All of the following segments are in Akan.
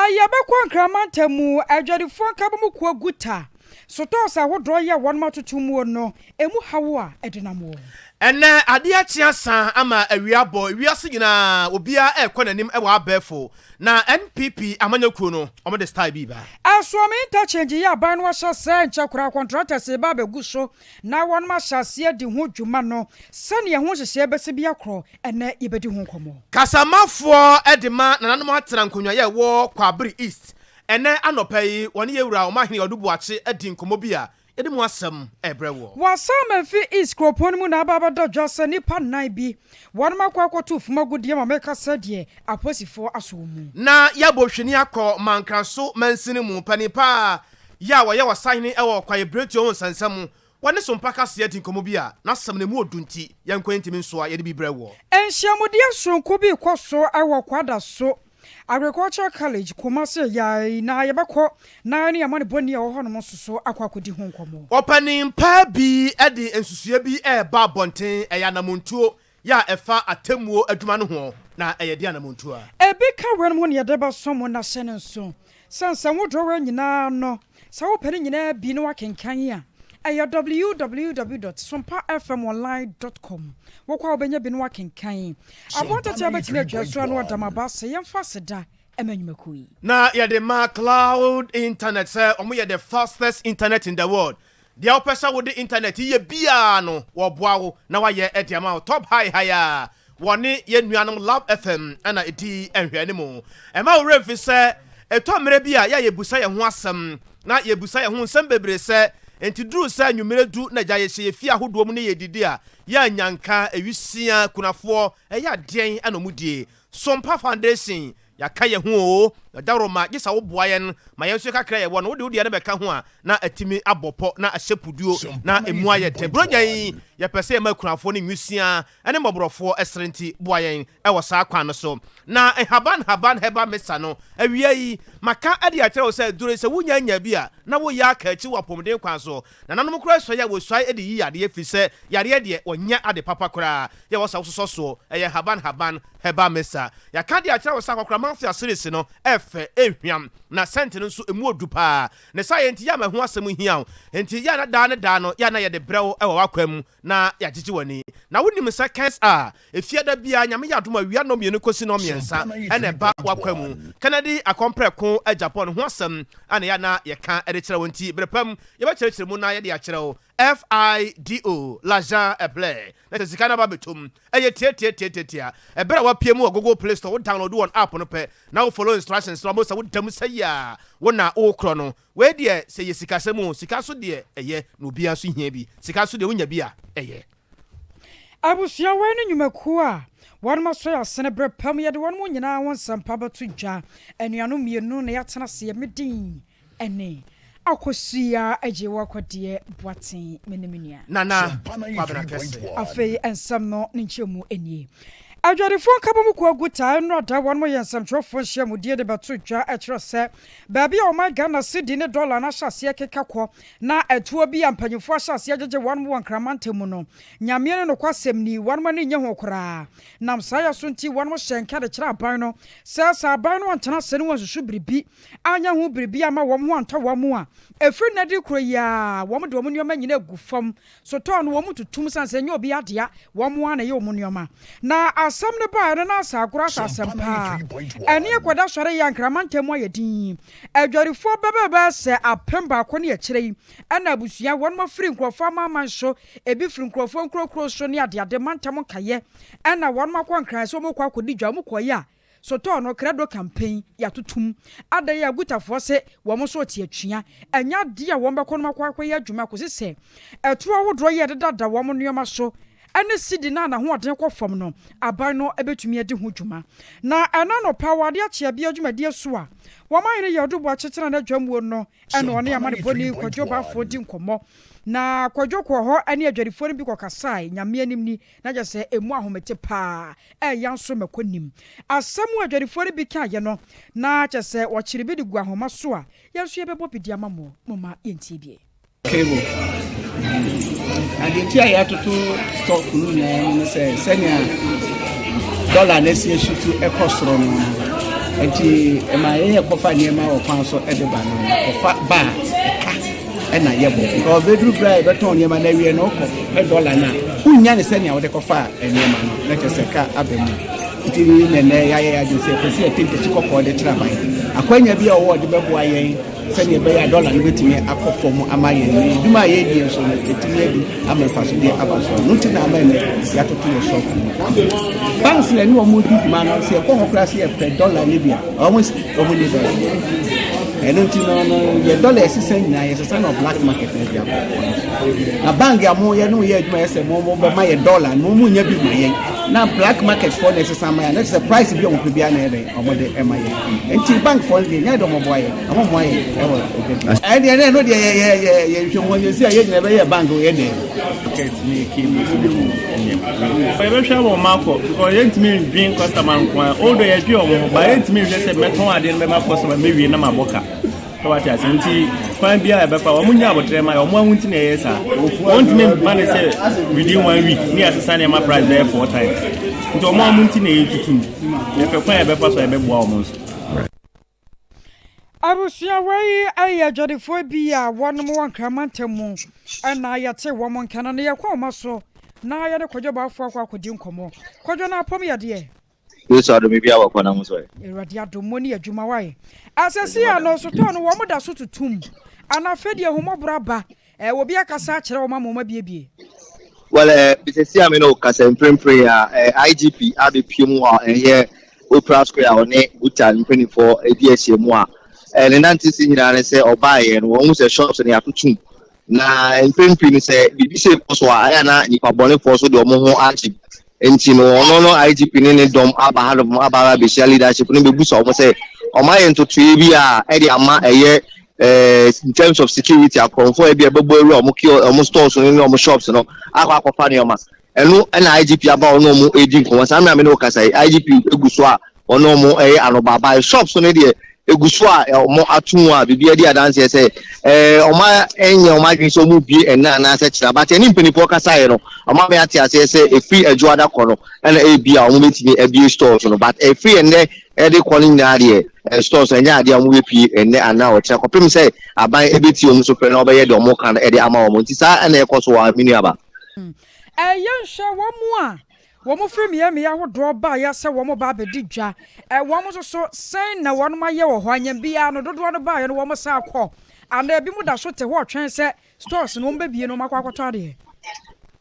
yabekwa nkramantemu adwadifo nkabomu kwa guta soto sa wodro ye wonma tutumu no emu hawo a edinamo ene ade achia san ama awiabo wiase nyina obia ekonanim e wa abefo na NPP amanyakuo no omode style bi ba asome interchange ya ban no hye se nchakura contractors ba beguso na wonma hyase di ho dwuma no sane ye ho hyehye bese bia kro ene yebedi ho nkomo kasamafo edema nananom atera nkonwa ye wo kwabere east ene anopai woni yewura omahene odubuache edi nkomo bia yedi mu asem ebrewo wasam fi east kropon mu na baba do jose nipa nan bi wonma kwakotu fumagudie ma meka sadie aposifo asomu na yabohweni akọ mankranso mansini mu panipa ya wo ye wasahene ewo kwaye bretio onsansam wone Sompa kase edi nkomo bia na sem ne mu odunti yankwantim nso a yedi bi brewo enhyiamudie sonko bi koso ewo kwada so Agricultural College Kumasi ya na yebekọ na ni amane boni ho no soso akwakodi ho nkomo opening pa bi edi ensusue bi ba bonten eya namontuo ya efa atemuo adwuma no ho na eyedi anamontuo a ebika wen ho ne yedeba somo na hyene nso sansa wodro we nyina no sa wo pere nyina bi no wakenkan a www.sompafmonline.com wokwa obenya bi no wakenkan abotata betime atwaso anu adamaba se yemfa seda emanyumakui na yede ma cloud internet say omo yede fastest internet in the world dia opesa wo the internet ye bia no wo boawo na waye ediama top high woni ye nuanom love fm ana edi enhwe ne mu ema wo refi say eto mere bia ya yebusa ye ho asem na yebusa ye ho nsem bebre say enti duru sa nwumere du na gya ye hye fi ahodo mu ne yedidi a ya nyanka ewisia kunafo eya den anomudie Sompa Foundation ya kaye ho o daroma gisa wo boayen ma yenso kakra ye wo no wode ne beka ho a na atimi abopo na ahyepuduo na emu ayete brojan ye pese ma kunafo ne nwisia ene moborofo esrenti boayen e wo sa kwan no so na haban heba mesa no awie yi maka ade a kire wo se dure se wunya nya bi a na wo ya ka achi wapomden kwan so na nanom kura so ya wo swai ade yi ade fi se yare de wonya ade papa kura ye wo sa so so eye haban heba mesa ya ka de a kire wo sa kwakra manfia series no efe ehwiam na sentene nso emu odupa ne science ya ma ho asem hia enti ya na da no ya na ye de brew e wo wakwam na ya gigi wani na wonim seconds a efiada bia nyame ya doma wia no mienu kosi no miensa ene ba wakwam Kennedy akompreko a Japan ho asem ana ya na ye ka ede kire wonti brepam ye ba kire mu na ye de a kire FIDO l'argent est plein na zikana ba betum eye tie ebere wa pie mu Google Play Store wo download one app no pe na wo follow instructions no mo sa wo dam sayia wo na wo kro no we de se ye sikasemu sikaso de eye no bia so hia bi sikaso de wonya bia eye abusia we no nyumaku a wan maso ya senebre pam ye de won mo nyina won sampa batu dwa anuano mienu na yatena se ye medin ene akosia aje wakwade boaten menemenia nana kwabena kese afei ensam no nchemu enie adwarifo kabomu kwa guta no da won mo yensam trofo hye mu die de batu dwa ekro se baabi o my Ghana cedi ne dollar na hyase kekakọ na etuo bi ampanyifo hyase agege won mo nkramantemu no nyame no kwasem ni won mo ne nye ho kora nam saya so nti won mo hyenka de kira aban no sa aban no antena se ne won susu biribi anya ho biribi ama won ho anta won mo a efri na di kro ya won de won nyoma nyina gufam so to no won tutum sanse nya obi adea won mo ana ye won nyoma na asam ne ba na asakura asampa eni ekwada sore ya nkramantemu ayedin adwarifo bebebe se apemba ko ne akire ana abusua won ma firi nkrofo amamanso ebi firi nkrofo nkrokro so ne ade mantam kaye ana won ma kwa nkran so mo kwa kodi dwa mo koye a soto no credo campaign ya tutum ade ya gutafo se wo mo so tie atwia anya de a won be ko no makwa ya adwuma ko se eto awodro ye deda wo mo nyoma so ene sidi na ho ɔden kɔfam no aban no ebetumi ade ho dwuma na ana no pawade akyea bia dwumadi asu a wɔmayene yɛ ɔdo bo akyekyere na dwamuo no ene ɔne amane boni kwadwo bafo di nkɔmmɔ na kwadwo kɔ hɔ ane adwarifo no bi kɔkasae nyame anim ni na gye sɛ emu ahomete paa yanso makonim asɛm adwarifo no bi kaayɛ no na gye sɛ wɔkyere bi de gu ahoma so a yɛnso yɛbɛbɔ bidi ama mo moma yɛntie bie cable and the tia ya to stock no na say senior dollar na sie shoot e kosoro no enti ema ye kofa niema o kwan so e de ba no kofa ba na yebo because bedru bra beton niema na wie no ko $1 na unya ne se nia wo de kofa niema no na kese ka abemu enti ne ya je se pese atinte su kokko de traban akwanya bi a wo de bebo ayen se ne be ya $1 no betimi akofo mu amaye ni duma ye di so no betimi bi amefaso de abaso no tina amene ya to to shop banks le ni o mu di ma no se ko ho class ye $1 ni bia almost o mu ni $1 and until no $1 is saying na yes sign of black market na bank ya mo ye no ye adwuma ye se mo be ma ye $1 no mu nya bi ma ye na black market for next sama ya next price bi o mo bia na ere o mo de e ma ye enti bank for the nya do mo boy o mo ye e wo and ye no de ye hwe ye si ye nya be ye bank ye de market ni ki mi fi mu I be sure wo market because ye ntimi drink customer nko although ye dwe o mo ba ye ntimi hwe se meton ade no be ma customer me wie na ma boka what I senti kwan bia e befa o munya abotre ma o mo ahunti na ye sa won timi man say within 1 week me asesa na ma price there 4 times nto mo ahunti na ye tutu e pe kwan e befa so e be boa o mo so abusia wei aye jodifo bia wonom won kramantemu ana yate wo mon kana ne ye kwa maso na ye de kojo ba afo akwa akodi nkomo kojo na apom ye de Yes, I don't bia wakwa na muso. Eradi adomoni adwuma wae asesi ya no so to no wo mo da so tutum ana fedie homobra ba wo bia kasa kire wo mama biebie Well, bisesi ame no kasa mprempre ya IGP abepiem wa here Opera Square on Butan 24 ADS mu a ne nantisi nyina ne se obaye no wo se shops ne atotum na mprempre ni se bibi se so a na nipa bone for so de omo ho achi enti no IGP ne dom aba be share leadership ne bebu so omo se omaye ntoto bi a e de ama eye in terms of security akonfo e bi ebebo eru omo stores no omo shops no akwa ne omo enu na IGP aba ono mu edi nko sa me no kasa IGP eguso a ono mu anobaba shops no de eguso a omo atun a bibia di adanse se oma enye oma dwen so mu bie na se kira but eni mpenipo kasa ye no oma me ate ase se efi adwo ada kono na bia omo betimi ebie stores no but efi ene ede calling na de stores enya ade amu wepi ene ana o kira kopem se aban ebeti omu so pre na obaye de omo kan ede ama omo nti sa na ekoso wa mini aba yenhwe wo mu a wo mo frem ye me ya hodo ba ya se wo mo ba be didwa wo mo so sen na wo no ma ye wo ho anya bia no dodo no ba ye no wo mo sa akọ ana bi mu da so te ho twen se stores no mba bie no makwa akọtọ ade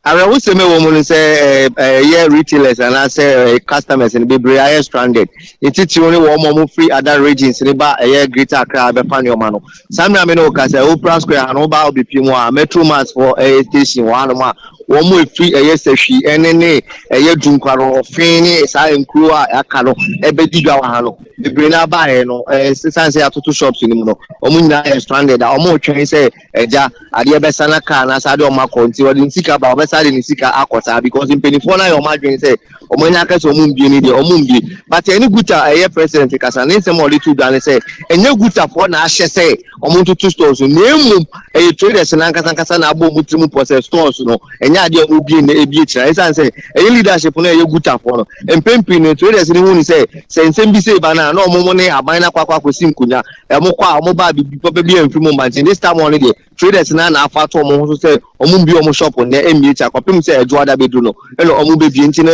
Ara wo se me wo mo say yeah retailers and say customers in be are stranded it only wo mo free other regions ni ba greater Accra be pan your man sam na me no ka say Opera Square and oba obi pi mu a Metro Mass for station one ma wo mo free sehwi enene dunkwaro ofin sa enkru a aka no e be digwa wa ha no be na ba he no sense atoto shops ni mu no omo nyina stranded a omo twen say eja ade be sana ka na sa de omo konti wodi nsika ba obesade ni sika akota because in penifo na your madwen say omo nya ka so omo mbie ni de omo mbie but any guta president kasa na nsem oli tu dan say enye guta for na ahye say omo tutu stores na emu traders na nkasa na abo mutimu process stores no nya ade obi na ebie kira esan say leadership no ye guta for no empempi no traders ni hu ni say nsem bi say ba na omo ne aban na kwakwa kosi nkunya emo kwa omo ba bi bi emfi mo bantin this time on the traders na afa to omo so say omo bi omo shop ne emie cha kwapem say ejo ada bedu no elo omo be bi nti no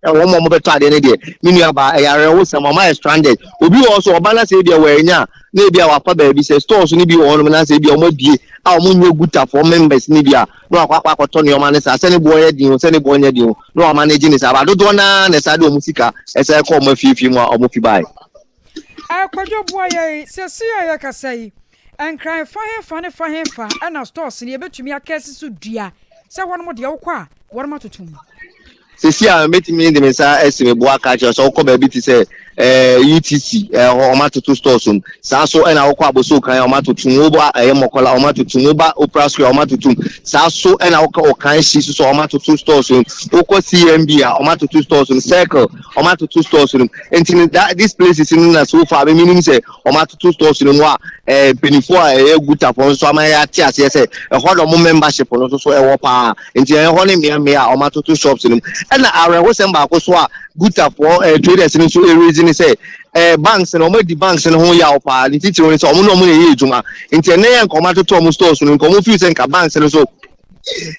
omo be to ade ne de minu aba yare wo say mama stranded obi also obana say de we nya na bia wafa ba bi say stores ni bi won na say bia omo bie a omo nye guta for members ni bia no akwa akoto ne omo ne sa se ne boy din se ne boy nya din no o manage ni sa ba dodo na ne sa de omo sika e say ko omo fifi mu a omo fi bai akwajo boye se si ya kasai enkran fa ana stores ni ebetumi akesi su dua se won mo de wokwa won matotum sisi a metimi de mensa esime bo aka che so ko ba bi ti se UTC o matoto stores sa so na wokwa aboso kan o matotum wo ba mokola o matotum wo ba Opera Square o matotum sa so na wokwa o kan shi so o matoto stores wokwa CMB a o matoto stores Circle o matoto stores enti this place is in na so far be meaning say o matoto stores no a penifo a guta for so ama ya ti ase say ho do membership no so e wo pa enti ho ne me a o matoto shops no na ara wo sem ba ko so a guta for traders ni so reason say banks no mo di banks no ho ya opa ni titi woni so omo no mo ye ejuma nti ene yan koma to mo stores no nkomo fi sen ka banks no so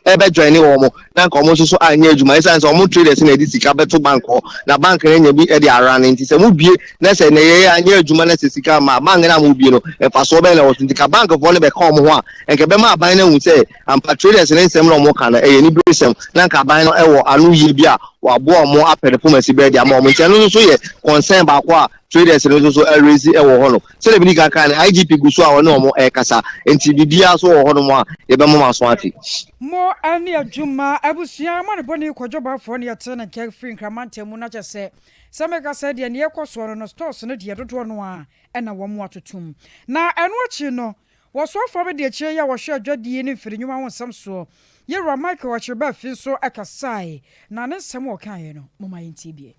ebe join wo mo na nkomo so anya ejuma isa so omo traders na edi sika beto bank ho na bank na nya bi e di ara na nti se mo bie na se na ye anya ejuma na se sika ma bank na mo bie no e fa so be na wo nti ka bank fo le be come ho a enke be ma ban na hu se ampa traders na nsem no mo ka na e ye ni bresem na nka ban no e wo anu ye bi a wa bo mo apede pharmacy be dia mo nti no so ye concern ba kwa traders no so raise e wo ho no se le bi ni kan IGP gu so a wo no mo e kasa nti bibia so wo ho no mo a ye be mo ma so ati mo ani adwuma abusia mo ne boni kwojoba fo ne yete na care free nkramante mu na chese semeka said ye ne yekoso no stores no de dodo no a na wo mo atotum na eno achi no wo so fo be de achi ya wo hwe adwadie ne mfiri nwuma wonsam so ye ro Michael wachirba fi so akasai na ne nsem wo kan ye no mo ma yintibie.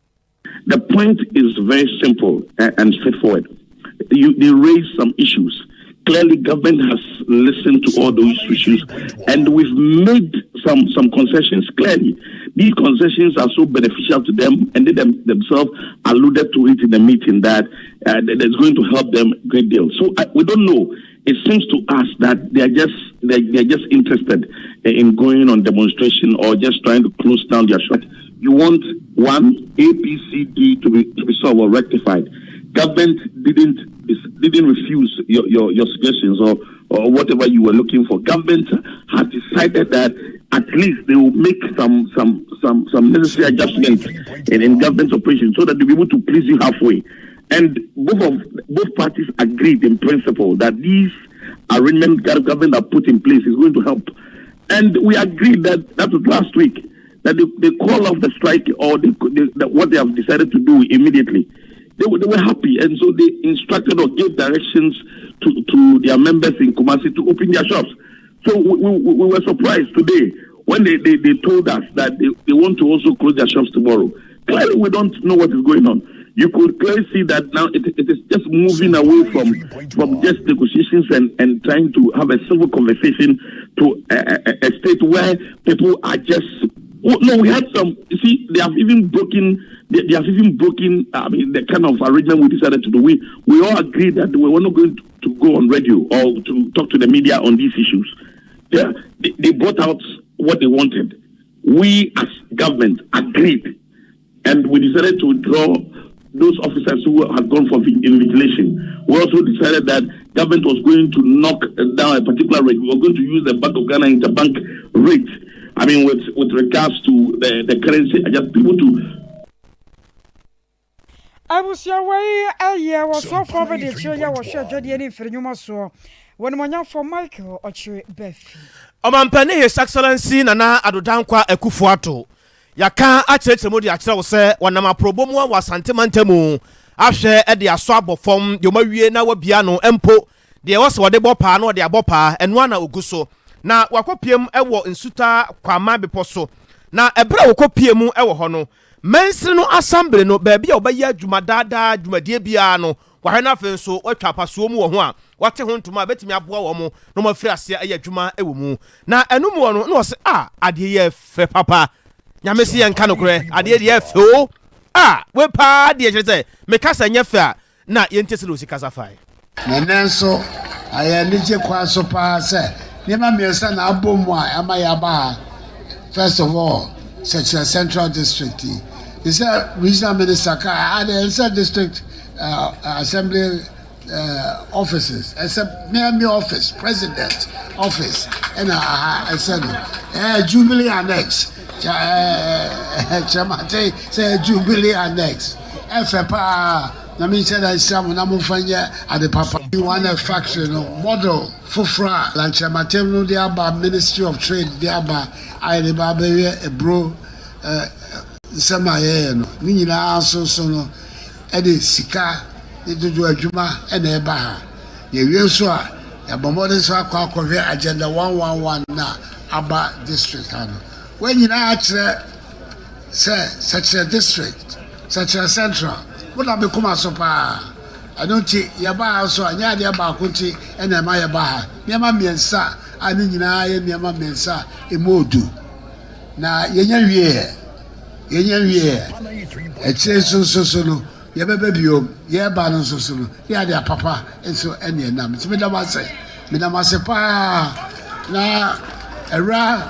The point is very simple and straightforward. They raise some issues. Clearly, government has listened to all those issues, and we've made some concessions. Clearly, these concessions are so beneficial to them, and they themselves alluded to it in the meeting that it's going to help them a great deal. So we don't know. It seems to us that they're just interested in going on demonstration or just trying to close down their shop. You want one A, B, C, D to be solved or rectified. Government didn't refuse your suggestions or whatever you were looking for. Government has decided that at least they will make some necessary adjustments in government operations so that they'll be able to please you halfway. And both parties agreed in principle that these arrangements government have put in place is going to help. And we agreed that was last week, that they call off the strike or what they have decided to do immediately. They were happy, and so they instructed or gave directions to their members in Kumasi to open their shops. So we were surprised today when they told us that they want to also close their shops tomorrow. Clearly, we don't know what is going on. You could clearly see that now it is just moving away from just negotiations and trying to have a civil conversation to a state where people are just. Oh, no, we had some. You see, they have even broken. They have even broken. I mean, the kind of arrangement we decided to do. We all agreed that we were not going to go on radio or to talk to the media on these issues. Yeah, they brought out what they wanted. We, as government, agreed, and we decided to withdraw those officers who had gone for invigilation. We also decided that government was going to knock down a particular rate. We were going to use the Bank of Ghana interbank rate. I mean, with regards to the currency, I just people to. I was your way a year was so far the chair was sure Jody for you so when one for Michael or Beth. Omampani His Excellency Nana Adodankwa Ekufuato. Yaka achete mo di achira wo se wanama probomu wa santemantemu ahwe e de aso abofom de omawie na wabia no empo de wo se wode bopa na wode abopa eno ana oguso na wakopiem e wo nsuta kwama beposo na ebra wakopiem e wo ho no mensiri no assembly no ba bia obayi adwuma dada dwumadie bia no wahwe na fe nso watwa paso mu wo ho a wate ho ntoma betimi aboa wo mo no mafiri ase aye adwuma e wo mu na enum wo no no se ade ye fe papa nyamesi yanka no kure ade de afo we pa de chese me kasa nyefe a na yentese lo sikasa fai na nenso aya nije kwa so pa se nema miesa na abomu a amaya ba. First of all, such a central district is a regional minister ka the district assembly offices except me office president office and I said Jubilee annex Chamate say Jubilee annex FPA na me said I some na mo fanya at the papa one factory no model fufra la Chamate no dey about Ministry of Trade dey about I dey ba a bro samaye no ni nyina so no e dey sika e dodo adwuma e na e ba ha ye wie so a ya bomode so akwa agenda 111 na aba district ano when you know say such a district, such a central, what I become a sopa. I don't think Yaba so anya de ba kunti and my Yabaha. Yama miensa, I mean Yama mensa emodu. Na yenya wie. It says so yɛbɛbɛ bio yɛba no nso so no yɛ de papa nso ɛne nam nti medam ase paa na ɛwura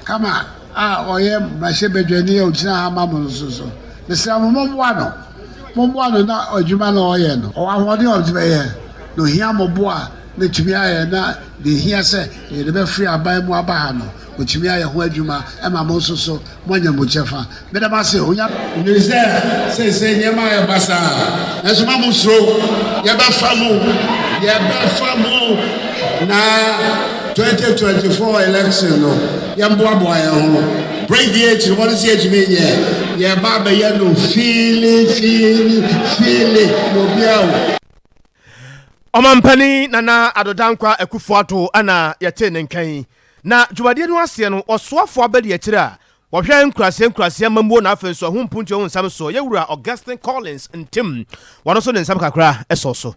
kama a ɔyɛ mmarahyɛ badwani a ogyina ha ma mo nso so mesra mo momboa no na adwuma no ɔyɛ no ɔwɔde ɔdebɛyɛ no hia moboa na tumi ayɛ na de hia sɛ yɛde bɛfiri aban mu aba ha no otumi ayɛ ho adwuma ɛma mo nso so moanya mo kyɛfa medam ase onya sɛ nyɛma ayɛ basa ɛnso ma mo suro yɛbɛfa mo na 2024 election no yɛmboaboa yɛn ho bring the age what is it me yɛ ba bɛyɛ no feeling no biawo Omampani nana adodankwa ekufuato ana yɛte ne nkan na dwumadie no ase no ɔsoafo abɛde akyire a wɔhwɛ nkurase mambo na afɛ so ho mpuntu ho nsam so yɛwura Augustine Collins ntim wɔno so ne nsam kakra ɛsɔ so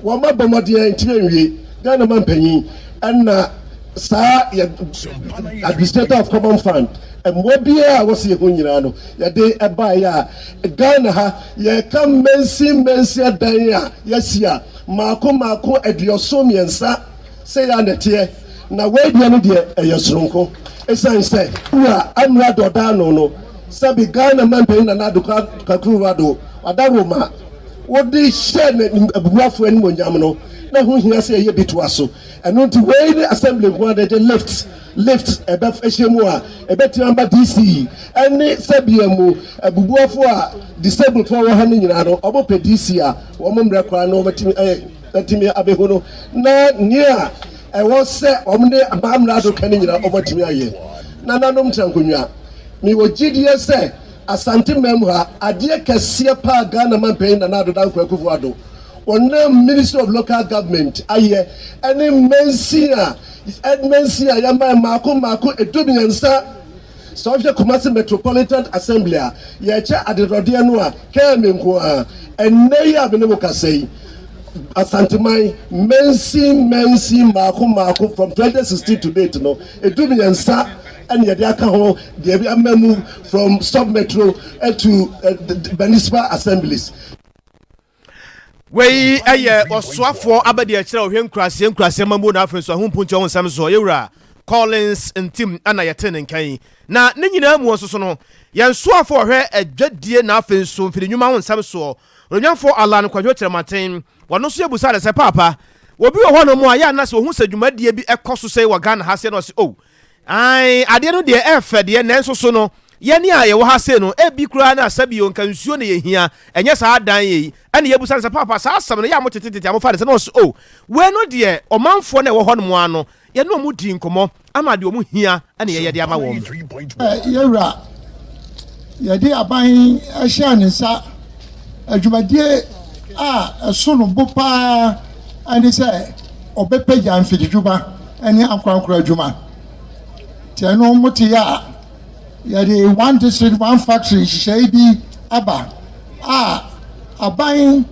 wɔn ma bɔmɔdeɛ ntire nwie Ghana mampanyin ɛna saa administrator of common fund mmoa biara a wɔsi yɛ ho nyinaa no yɛde ɛbaeɛ a Ghana ha yɛka mmensi adan a yɛsi a maako aduɔso mmiɛnsa sɛ yɛ anɛteɛ na wɔadua no deɛ ɛyɛ soronko ɛsiane sɛ wura amra dɔdaa no sɛbi Ghana mampanyin na n'adokwa kakuruwa do adaroma wɔde hyɛ ne abubuafoɔ anim onyam no na ho hia sɛ ɛyɛ bi toa so ɛno nti wei ne assembly nko de lift ɛhyɛ mu a ɛbɛtena ba DC ɛne sɛbia mu abubuafoɔ a disabled foɔ wɔ ha no nyinaa no ɔbɛpɛ DC a wɔn mmerɛ koraa no wɔbɛtumi abɛhu no na nea ɛwɔ sɛ wɔn de amammerɛ adoka no nyinaa ɔbɛtumi ayɛ na nanom trankonwa mewɔ gyidie sɛ asante mam ha adeɛ kɛseɛ paa Ghana mampanyin na n'adodankwa Akufo-Addo wɔnam Ministry of Local Government ayɛ ɛne mmansi a yɛma maako edumiɛnsa sɛ ɔhwɛ Kumasi Metropolitan Assembly a yɛkyɛ adedodeɛ no a kɛɛme nko a ɛnnɛ yi a mene mo kasa yi asanteman mmansi maako from 2016 to date no edumiɛnsa and yɛde aka ho deɛ bi amamu from sub metro to municipal assemblies. Wei ɛyɛ ɔsoafoɔ abɛde akyerɛ ɔhwɛ nkurase mambo na afɛ so ho mpuntu ho nsam so yɛwura Collins ntim ana yɛte ne nkan na ne nyinaa mu nso so no yɛn soafoɔ ɔhwɛ adwadie na afɛ so mfiri nnwuma ho nsam so ronyanfoɔ Alan Kwadwo Kyerɛmaten wɔno so yɛbusa de sɛ papa obi wɔ hɔ no mu a yɛ anase ohun sɛ dwumadie bi ɛkɔ so sɛ wɔ Ghana ha sɛ no sɛ adeɛ no deɛ ɛfɛ deɛ nanso so no yɛne a yɛwɔ ha se no ebi kura na asabi yo nka nsuo ne yɛhia ɛnyɛ saa dan yɛ ɛne yɛbusa sɛ papa saa asɛm no yɛ amotetete amofa de sɛ no sɛ we no deɛ ɔmanfoɔ na ɛwɔ hɔ no mu ano yɛne ɔmu di nkɔmmɔ ama deɛ ɔmu hia ɛne yɛyɛ de ama wɔn yɛwura yɛde aban ɛhyɛ ne nsa adwumadie a ɛso no bo paa ɛne sɛ ɔbɛpɛgya mfididwuma ɛne ankorankora adwuma tiɛno mote yɛ a yɛde one district one factory nhyehyɛe bi aba a aban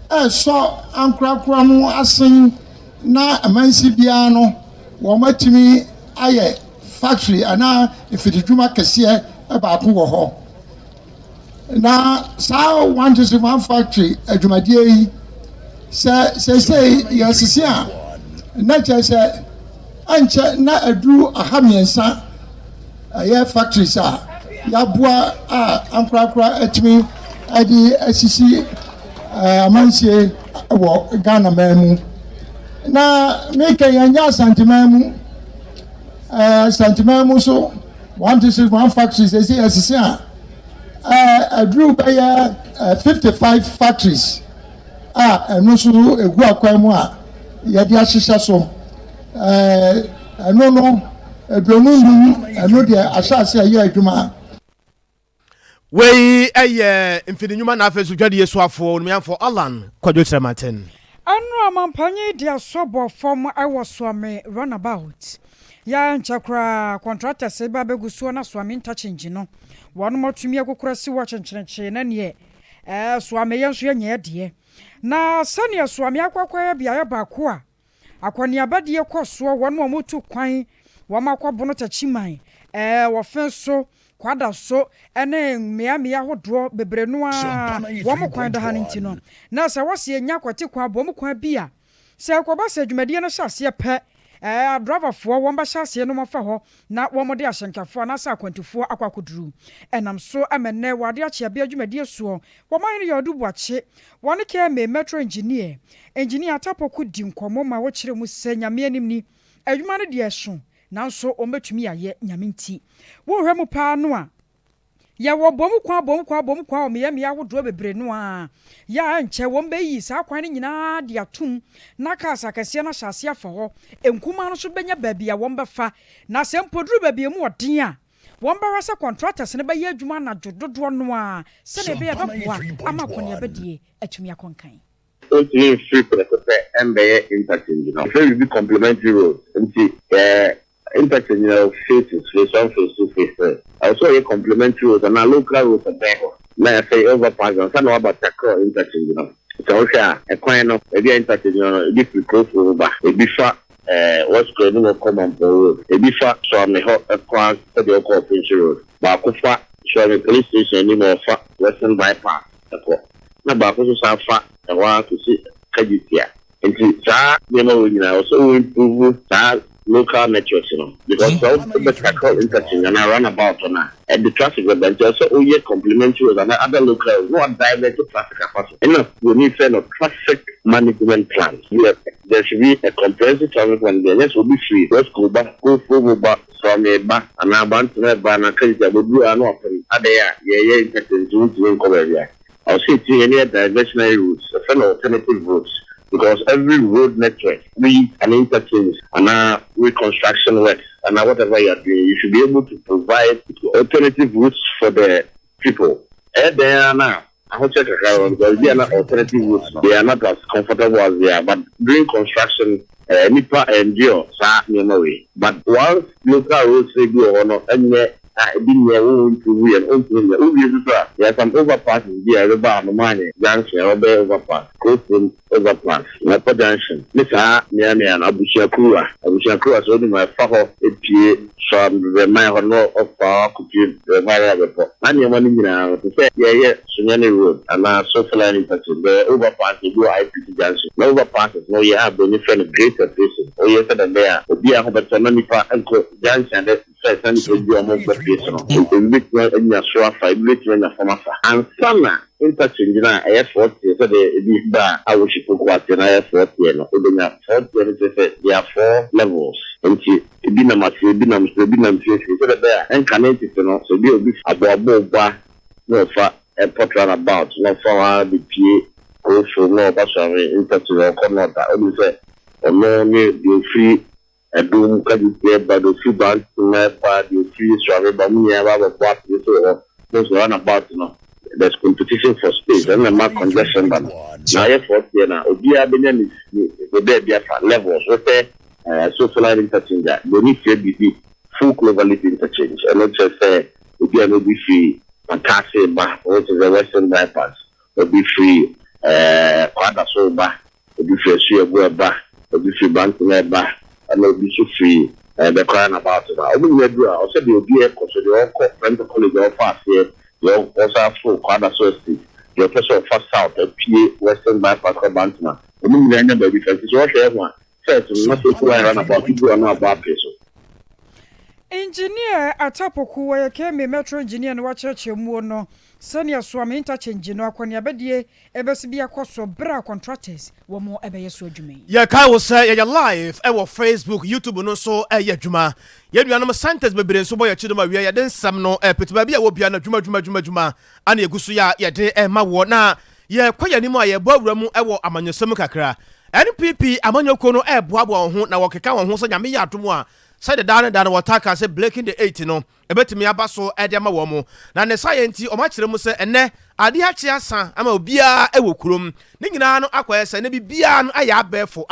ɛsɔ ankorakora no asen na amansi biara no wɔn atumi ayɛ factory anaa mfididwuma kɛseɛ baako wɔ hɔ na saa one district one factory adwumadie yi sɛ yɛsisi a na kyerɛ sɛ ankyɛ na aduru aha mmiɛnsa ɛyɛ factories a yɛaboa a ankorakora atumi de asisi amansie wɔ Ghana man mu na meka yɛnyɛ asanteman mu so 1 factories ɛsi asisi a aduru bɛyɛ 55 factories a ɛno so egu akwan mu a yɛde ahyehyɛ so ɛno no aduonu ɛno deɛ ahyɛase a yɛ adwuma wei ɛyɛ mfidinwuma na afɛ so dwade yesuafoɔ numeamfo Alan Kwadwo Kyerɛmaten anu amampanyi dia sobo form ɛwɔ Swame runabout ya nchakra contractor se ba begusuo na Swame interchange no wɔn motumi akokora si wɔ kyenkyenekye na ne Swame yɛnso yɛ nyɛ de na sane Swame akwakwa bia ya baako a akwani abade kɔ so wɔn motu kwan wɔn akɔbono tachiman wɔfen so kwada so ene mmea hodo bebre no a wo mo kwan da ha nti no na se wo se nya kwate kwa bo mo kwan bia se kwaba se dwumadie no hyase pe driver fo wo mba hyase no mafa ho na wo mo de ahyenkafo na sa kwantufo akwakoduru enam so amene wade ache bia dwumadie so wo man ne yodu buache wone ke me metro engineer tapoku di nkomo ma wo kire mu se nyame anim ni adwuma no de eso nanso o metumi aye nyame nti wo hwe mu pa no a ya wo bom kwa o me ya wodo bebre no a ya nche wo mbe yi sa kwan ni nyina de atum na kasa kase na hyase afa ho enkuma no so benya baabi ya wo mbefa na se mpoduru baabi mu odin a wo mbara sa contractors ne be ya adwuma na jododo no a se ne be ya beboa ama kone abedie atumi akonkan free for the MBA interchange. So you be complementary roads. Interchange faces, face one, face two, face three. Also, a complementary roads and a local roads are there. Now I say overpass and some about tackle interchange. So a coin of a interchange, this is close over. A biffa, what's going on common road. A biffa, so I'm a class for the corporation road. Bakufa, so a police station in the Western bypass. Na Bakufa Safa. I want to see Kajitia. And also improve that local networks, because the tackle interchange and I run about on and the traffic event also complementary with other local, not diverted traffic. We need traffic management plans. There should be a comprehensive traffic plan. Yes, will be free. Let's go back, from a back and I want to have an account that will do an open. Interchange to cover. I'll say to any diversionary routes, alternative routes, because every road network, we an interchange, and reconstruction works, and whatever you are doing, you should be able to provide alternative routes for the people. And they are now. I want to check because they are not alternative routes. They are not as comfortable as they are, but during construction, NIPA endure, way. But once local roads they go or not, and there are some overpasses here, about the money, junction, overpass, coasting overpass, Napa junction. Mr. Nian Abushakura, so my father, from the mile of power, could you the variable. Money now to say, Sunyani Road, and now social interchange, the overpass, you do IPT junction. No overpasses, no, you have benefit greater places. Oh, yes, and there, the dear Hobbit and junction, that's and some interchange na airport so the bar I wish you could na airport here no there are 4 levels and be na massive so there and connect it no so be abo ba no fa airport runabout no for the PA go so no ba so interchange ko no da o say no the free do Kajitia, but the few banks to my part, you free travel, but me, I have a part, so those run about, there's competition for space, and the mark congestion, but now, for now, Odia Benin is the baby levels, okay, social interchange, they need to be full globality interchange, and not just say, Odia will be free, Makase, or to the Western bypass, will be free, Quada Soba, will be free, Suya, will be free, Bank to my bar. And will be so free the crying about it. I will do also the OBA because the all rental college all fast here, you also full quadra society, your person first south, a PA Western bypass Bantama. The movie ended by difference is what everyone says to not to run about people are not about person. Engineer Atapoku where came metro engineer and watch mu no senior swam interchange no akwani abedie ebesibia kwaso bra contractors wo mo ebeyeso adwuma ya kai wo say ya live e wo Facebook YouTube no so ya adwuma ya duanam scientists bebere so boy chidoma wi ya den sam no petiba bia wo bia na adwuma ana egusu ya de ma wo na ya kwaya ni mu aye bo awura mu e wo amanyosem kakra NPP amanyoko no e boabo ho na wo keka wo ho so nyame ya adomo a said the down wataka say breaking the 8 no ebetimi abaso e de ma wo mu na ne science o ma kire mu se ene ade ha chia san ama obia e wo kurom ne nyina no akoye se ne bibia no aya abefo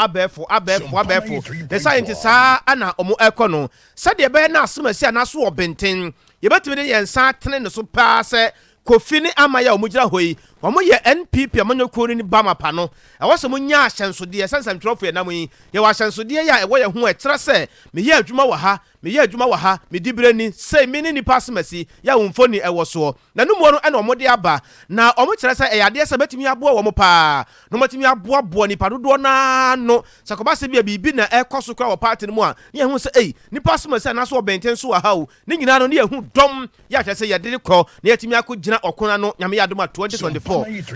the science sa ana omo ekono said the be na asomasi anaso obenten yebetimi de yensa tene ne so pa se kofini amaya omugira hoyi omo ye NPP amanyɔkuo ni ba mapa no ɛwɔ sɛ mo nya ahyɛnsode ɛsensɛm twerɛfo yɛ nam yi yɛ wɔ ahyɛnsode yɛ ɛwɔ yɛ ho ɛkyerɛ sɛ me yɛ adwuma wɔ ha me dibire ni sɛ me ni nipa asemasi ya womfoni ɛwɔ soɔ na no mo no ɛna ɔmo de aba na ɔmo kyerɛ sɛ ɛyɛ adeɛ sɛ betumi aboa wɔ mo paa no matumi aboa nipa dodoɔ na no sɛ kɔba sɛ bibi na ɛkɔ so kra wɔ party no mu a ne yɛ hu sɛ nipa asemasi na so ɔbɛnten so wɔ ha o ne nyina no ne yɛ hu dɔm yɛ kyerɛ sɛ yɛ de kɔ ne yɛtumi akɔ gyina ɔkona no nyame yɛ adom a 2024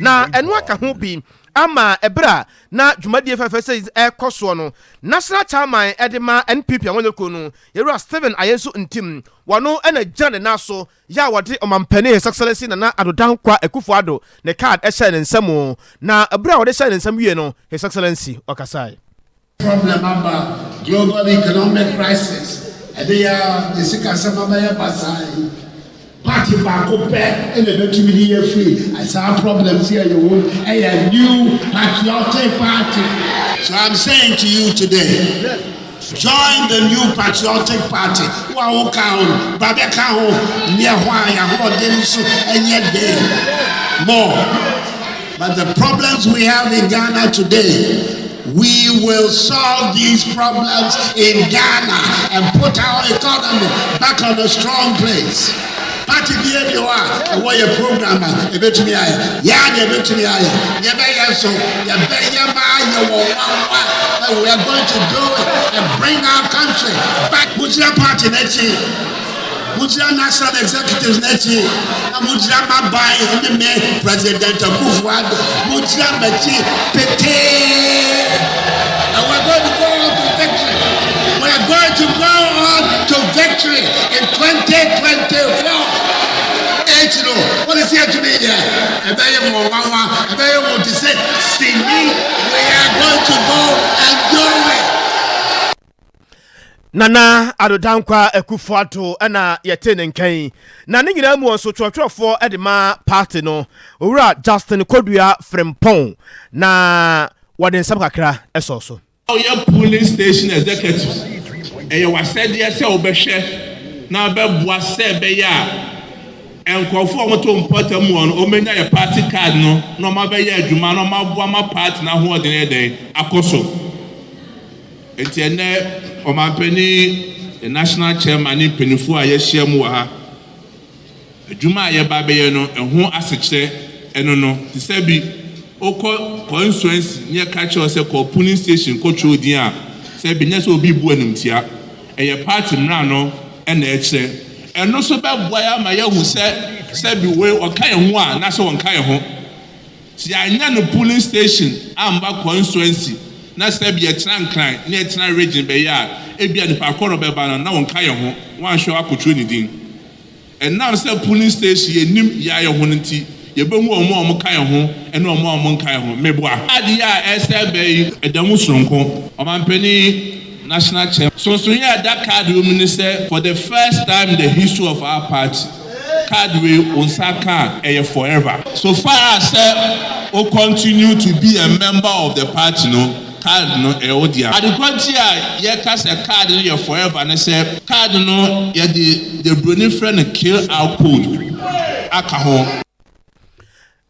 na ɛno aka ho bi ama ebra na dwumadie fɛfɛ sɛ ɛkɔ soɔ no national chairman edema NPP amonyɔkuo no yɛwura Steven Ayenso ntim wɔno ɛna gyina ne naso ya wɔde ɔmampani His Excellency Nana Adodankwa Akufo-Addo ne card ɛhyɛ ne nsam na ebra wɔde hyɛ ne nsam wie no His Excellency ɔkasae problem about global economic crisis the sika sama bɛyɛ basaa party baako pɛ ɛna bɛtumi de yɛ free saa problems here you won a new patriotic party. So I'm saying to you today, join the new patriotic party. Wa ka babeka ho near hwan ya ho den so enye dey more. But the problems we have in Ghana today, we will solve these problems in Ghana and put our economy back on a strong place. Party behavior, what your program, a bit to me, yeah, a bit to me, yeah, so, we are going to do it and bring our country back. Mujia Party Nechi, Mujia National Executives Nechi, Mujia Mabai, President Akufo-Addo, Mujia Mechi, Pete, and we're going to go on to victory. We're going to go on to victory in 2024. What is here to be here? We are going to go and do it. Nana Adodankwa Akufo-Addo ɛna yɛte ne nkan na ne nyinaa mu nso twɔtwɔfoɔ ɛde ma party no owura Justin Kodua Frimpong na wɔde nsɛm kakra ɛsɔ so ɔyɛ polling station executives ɛyɛ wasɛdeɛ sɛ wobɛhwɛ na bɛboa sɛ bɛyɛ a nkɔfo a wɔto mpɔta mu ɔno ɔmenya yɛ party card no na ɔma bɛyɛ adwuma na ɔma boa ma party na hoɔden ɛdɛn akɔ so enti ɛnɛ ɔmampani the national chairman ne mpanimfoɔ a yɛahyia mu wɔ ha adwuma a yɛba bɛyɛ no ɛho asekyerɛ ɛno no te sɛ bi wokɔ constituency ne yɛka kyerɛ sɛ kɔ polling station kɔtwerɛ din a sɛ bi nyɛ sɛ obi bu animtia ɛyɛ party mmara no ɛna ɛkyerɛ ɛno so bɛboa yɛ ama yɛhu sɛ bi wei ɔka yɛ ho a na sɛ wɔnka yɛ ho sɛ yɛanyɛ no polling station amba constituency na sɛ bi yɛtena nkran ne yɛtena region bɛyɛ a ebia nipa akɔrɔ bɛba no na wɔnka yɛ ho wɔanhwɛ akɔtwerɛ ne din ɛnam sɛ polling station yɛnim yɛayɛ ho no nti yɛbɛhu ɔmo a ɔmo ka yɛ ho ɛne ɔmo a ɔmo nka yɛ ho meboa adeɛ a ɛsɛ bɛyi ɛda mu soronko ɔmampani national chair so yɛ that card we minister for the first time in the history of our party card we onsa card forever so far as we continue to be a member of the party no card no dia adequate a yɛ ka sɛ card no yɛ forever ne sɛ card no yɛ the brony friend kill our code aka ho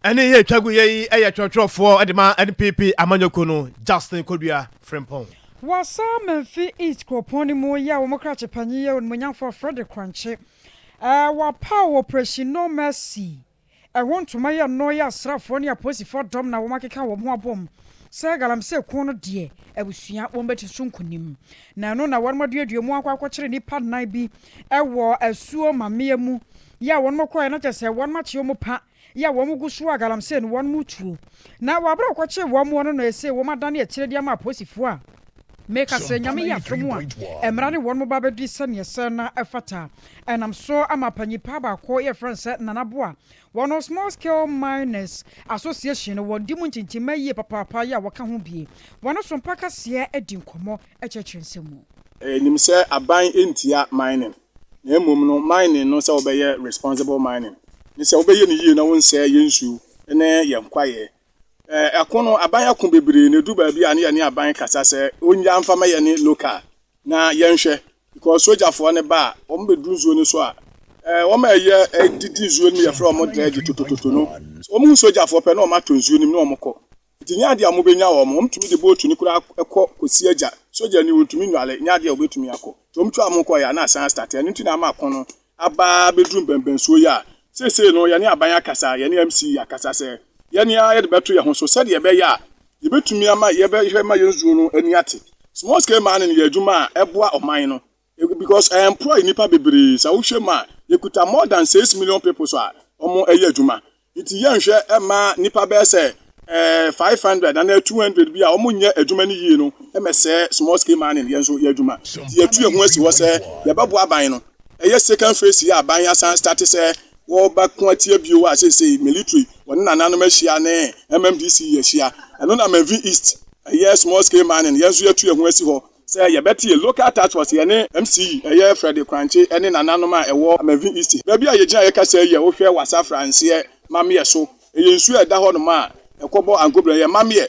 ɛne yɛ twagu yɛ ɛyɛ twɔtwɔfoɔ ɛde ma NPP amanyɔkuo no Justin Kodua Frimpong wasa Memphis East Kroponi mu ya wo mokrache panyi ya wo nyamfo Frederick Kwanche wa power operation no mercy want to my no ya srafo ne aposifo dom na wo makeka wo ho abom se galamse ko no de abusua wo mbeti sunkunim na no na won moduadua mu akwa kyere nipa nan bi wo asuo mamea mu ya won mokɔ na kyese won mache mu pa ya wo mugusu galamse no won mutuo na wa bra kɔkye wo mu no ese wo madane e kyere dia ma aposifo a make us nyame ya tomu a emra ne won mo ba bedi sane na efata enam so amapanyi pa ba ko ye friend set nanaboa one small scale miners association won di mu ntintima yie papa ya waka ho bie one so mpaka se edi nkomo echechensemu nim se aban entia mining na emom no mining no se obeye responsible mining ni se obeye ni yie na won se yensu ne ye nkwaye akono aban akon bebre ne du ba bia ne aban kasa se onya amfama ye ne local na yenhwe because soja fo ne ba o mbedu nzuo ne so a wɔn a ɛyɛ didi nsuo no yɛ fɛ wɔn dredge totototo no wɔn sogyafoɔ pɛ na wɔn ato nsuo no mu na wɔn kɔ nti nyaade a wɔbɛnya wɔn tumi de bootu no kura ɛkɔ kɔsi agya sogya ni wɔntumi nwale nyaade a wɔbɛtumi akɔ wɔn twa wɔn kɔ yɛ ana asan start ɛno nti na ama akɔ no aba bɛduru mbɛnbɛnsuo yɛ a seesei no yɛne aban akasa yɛne MC akasa sɛ yɛne yɛde bɛto yɛn ho so sɛdeɛ ɛbɛyɛ a yɛbɛtumi ama yɛbɛhwɛ ma yɛn nsuo no ani ate small scale mining yɛ adwuma a ɛboa ɔman no because employ nipa bebree sa wohwɛ ma yɛkuta more than 6 million people so a ɔmo ɛyɛ adwuma nti yɛnhwɛ ɛma nipa bɛyɛ sɛ 500 and 200 bi a ɔmo nyɛ adwuma no yie no ɛmɛsɛ small scale mining yɛn nso yɛ adwuma nti yɛtu yɛn ho asi hɔ sɛ yɛbɛboa aban no ɛyɛ second phase yɛ aban asan start sɛ wɔbɛko atia bio a sɛ military wɔne nananom ahyia ne MMDC ahyia ɛno na Manvi East ɛyɛ small scale mining yɛn nso yɛtu yɛn ho asi hɔ sɛ yɛbɛte local task force yɛne MC ɛyɛ Freddy Kranche ɛne nananom a ɛwɔ Manvi East baabi a yɛgyina yɛkasa yɛ wohwɛ wasa franseɛ mameɛ so ɛyɛ nsuo ɛda hɔ nom a ɛkɔbɔ ankobra yɛ mameɛ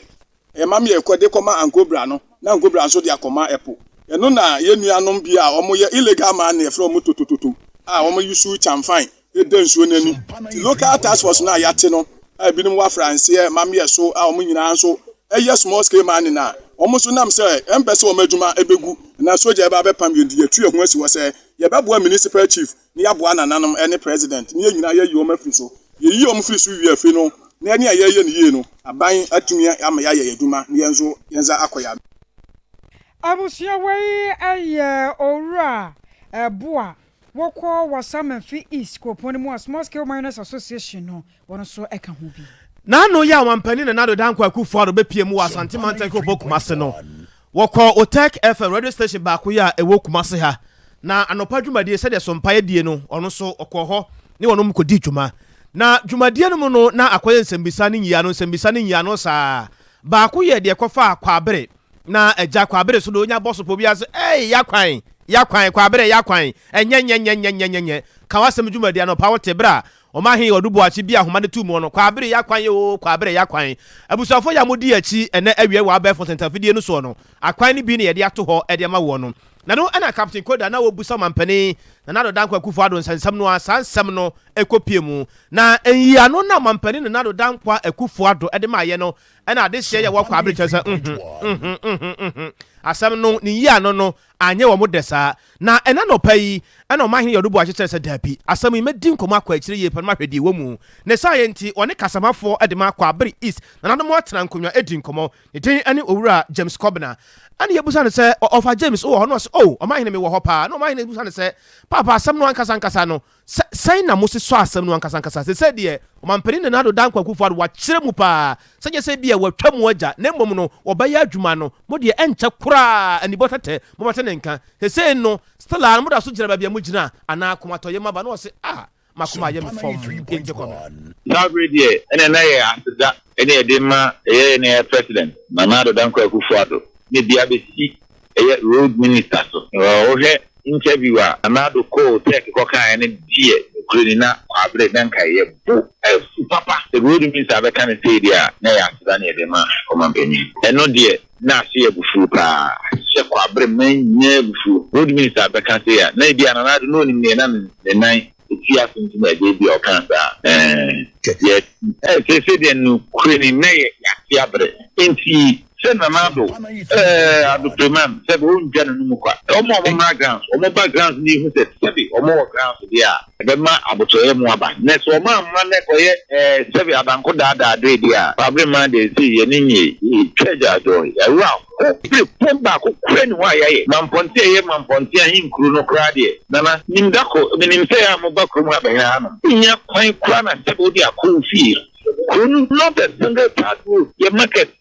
ɛkɔde kɔma ankobra no na ankobra nso de akɔma ɛpo ɛno na yɛnuanom bi a ɔmo yɛ illegal man ne ɛfrɛ ɔmo totototo a ɔmo yusu chamfan ɛda nsuo n'ani ti local task force na yɛate no a ebinom wa franseɛ mameɛ so a ɔmo nyinaa nso ɛyɛ small scale mining na ɔmo so nam sɛ ɛmpɛ sɛ ɔmo adwuma ɛbɛgu na soja ɛba bɛpam yɛn di yɛtu yɛn ho asi hɔ sɛ yɛbɛboa municipal chief ne yɛaboa nananom ɛne president ne yɛn nyinaa yɛyi ɔmo afiri so yɛyi ɔmo firi so wie afi no na ɛne a yɛyɛ ne yie no aban atumi ama yɛayɛ adwuma ne yɛn nso yɛn nsa akɔ yɛ abusua wei ɛyɛ owura ɛboa wɔkɔ Manvi East kopon mu a small scale miners association no wɔn so ɛka ho bi na no ya wampani na do dan kwaku fo do bepie mu asante manta ko bokumase no wokɔ Otek FM radio station ba ko ya ewo kumase ha na anopa dwumadie sɛ de Sompa die no ɔno so ɔkɔ hɔ ne wɔnom kɔdi dwuma na dwumadie no mu no na akoye nsembisa ne nyia no saa ba ko ye de kɔfa akwabere na agya kwabere so do nya boso po bia so yakwan kwabere enye kawasem dwumadie no pa wote bra omahin odubo achi bia homa ne tumu no kwabere yakwan abusafo ya modi achi ene awie wa abefo sentafidie no so no akwan ne bi ne ye de ato ho e de ma wo no na no ana captain koda na wobusa mampani na do dankwa kufu ado nsansam no asansam no ekopie mu na enyi ano na mampani na do dankwa akufu ado e de ma ye no na ade hye ye wo kwabere kyesa asam no ni yi ano no anye wo modesa na ena no pai ena omahin yodubo akyekye se dapi asam yi medi nkoma akwa akire ye pan mahwedi wo mu ne science one kasamafo e de ma kwabere East na no mo atena nkonwa edi nkomo ne tin ane owura James Kobna ani yebusa ne se ofa James o no se o omahin me wo ho pa na omahin yebusa ne se papa asam no ankasa no sai na mo se so asam no ankasa se de omampani na do dankwa kufu ado wa kire mu pa se se bia watwa mu agya na mmom no obaya adwuma no mo de enche kura ani botete mo mate ne nka se no stella mo da so gyina babia mo gyina ana komato ye maba no se makoma ye me form enje ko na radio ene na ye asida ene de ma ye ne president na do dankwa kufu ado ne bia be si road minister so o he interviewer anado ko take ko kan ne die krenina abre dan kai bu papa the road minister be kan say dia na ya asida ne de ma o man penyi eno die na se ebufu pa se ko abre menye ebufu road minister be kan say na dia anado no ni ne na ne nan ti afunti ma de bi o kan sa yes se de no krenina ya ti abre enti Senamado, Adupreman, several general Muka, Omo Grants, Omo Backgrounds, who said, Sebi, Omo Grants, yeah, Bema Abutoe Mwaba. Next, Oma Maneko, Sebi Abanko Dada, Dedia, Probably man, they see Yenini, treasure joy, around. Pemba, Kren, why, Mampontia, him, Kruno Cradi, Nana, Nindako, Minisea Mobako Mabana, Inya, Quine Crana, Sebodia, cool feel. Kruno, not a single part, your market.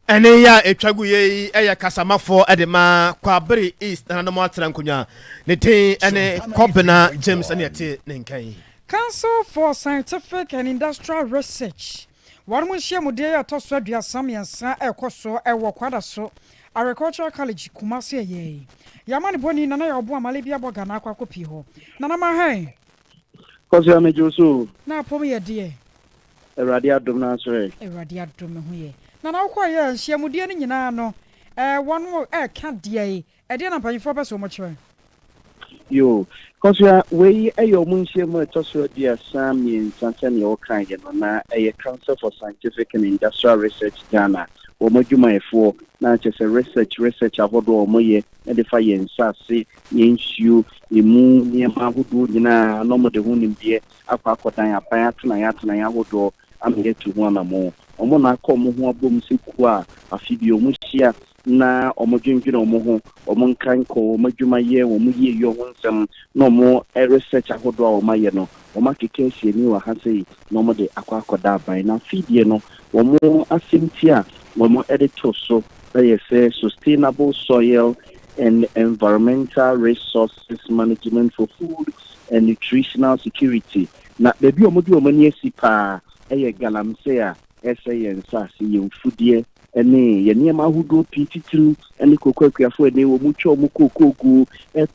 Ene ya etwagu ye eya kasamafo edema kwabere East na no atena nkonya ne tin ene Kobna James ene ate ne nkan Council for Scientific and Industrial Research warmo hia mu de ya toso aduasam yansa ekoso ewo kwada so Agricultural College Kumasi ye yamane boni na ya obo amale bia boga na akwakopi ho nana ma han Kosi amejoso na pom ye de Eradia dum na so Eradia dum ho ye na na ukwa ye hia mu de ne nyina no one more can't DA. I didn't pay for so much. Yo, because we are way a your munchie motor, dear Sam in Santan, your kind, na a Council for Scientific and Industrial Research Ghana, or Mojuma for not just a research about all Moye and the fire and sassy, you, the moon near Mahudu, no more the wound in beer, a pacotan, a payat, would do. I'm here to one or more. Omona come who boom sequa, a fibio musia. Na omojinjina omoho omonkan ko majumaye omuye yo wonsam no mo research ahodo omaye no omakeke hye wa hase no mo de akwakoda ban na fidie no omo asimtia omo editor so say sustainable soil and environmental resources management for food and nutritional security na bebi omodi omani asipa galamsey a SANSAS yemfudie ene yeniema hudo pititru ene kokwakuafo ene wo mucho mukokogu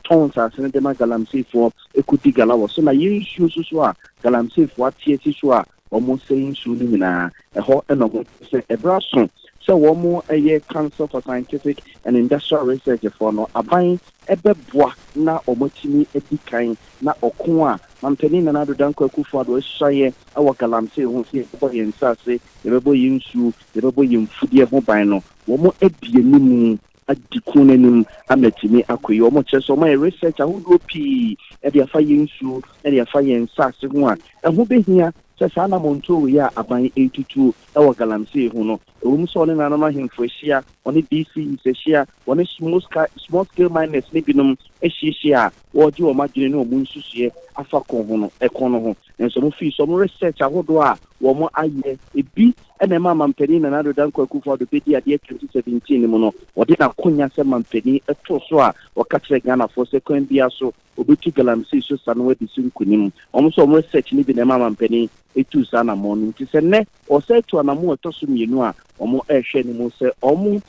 tons asene de magalamsey for ekudi galawo so na yinsu so a galamsey for atieti so a omo seyin su ni na eho eno se ebraso so womo Council for Scientific and Industrial Research for no aban ebeboa na omotimi edikan na okon a mampeni na nado danko akufo ado hyaye awo galamsey ho se ebo yensase ebo yinsu ebo yimfudie ho ban no womo ebienimu adikunenim ametimi akoyi womo cheso my research ahodo pi e de afa yinsu e de afa yensase ho a eho behia sasa na monto ya aban 82 ewo galamsey ho no so ne na ma hemfreshia oni DC seshia oni small scale miners ne binom ehihia wo di o madwene ne o munsusuye afa kon ho no ekon no ho enso mo fi so mo research ahodo a wo mo aye ebi ene ma mampeni na nado danko akufo do pedi ade 2017 mu no odi na konya se mampeni eto so a o ka kire Ghana for second bia so obetu galamsey so sanwe di sunkunim omo so mo research ni bi na ma mampeni etu sana mo nti se ne o se to na mo eto so mienu a omo ehwe ni mo se omo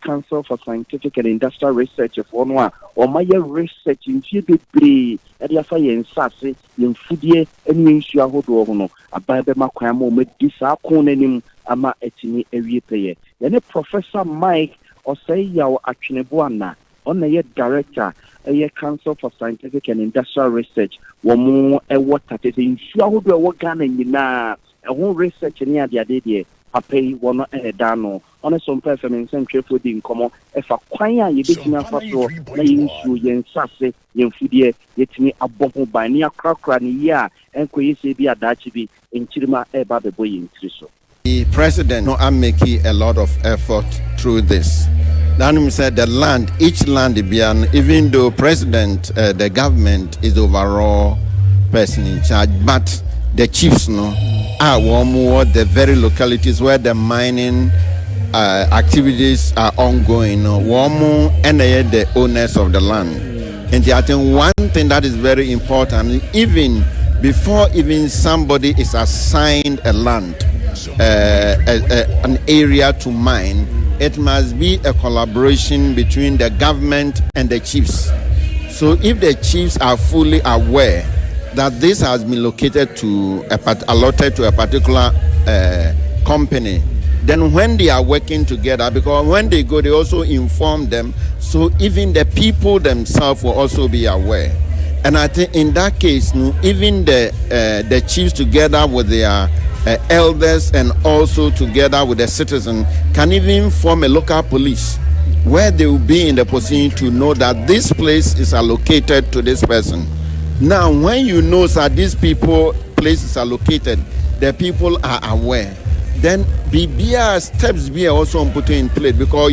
Council for Scientific and Industrial Research for no a omo research ntie bebre e de afa yensase yemfudie enu nsu ahodo ho no ababe makwan ma o disa kon nanim ama etini ewie peye ye Professor Mike Oseyawo Atwenebo ana on ye director Council for Scientific and Industrial Research womo water te nsu ahodo wo Ghana nyina ho research ni ade de apei wono dano on Sompa FM nsentwefo di nkomo efa kwan a yebetimi afaso na yinsu yensase yemfudie yetimi aboho ban ni akrakra ni ya enkoyese bi adachi bi enchirima eba bebo yintriso. The president am making a lot of effort through this. Danum said the land, each land, even though president, the government is the overall person in charge, but the chiefs are more the very localities where the mining activities are ongoing, and they are the owners of the land. And I think one thing that is very important, even before somebody is assigned a land, an area to mine, it must be a collaboration between the government and the chiefs. So if the chiefs are fully aware that this has been located to allotted to a particular company, then when they are working together, because when they go, they also inform them, so even the people themselves will also be aware. And I think in that case, even the chiefs together with their elders and also together with the citizen can even form a local police where they will be in the position to know that this place is allocated to this person. Now, when you know that these people places are located, the people are aware. Then BBR steps be also put in place because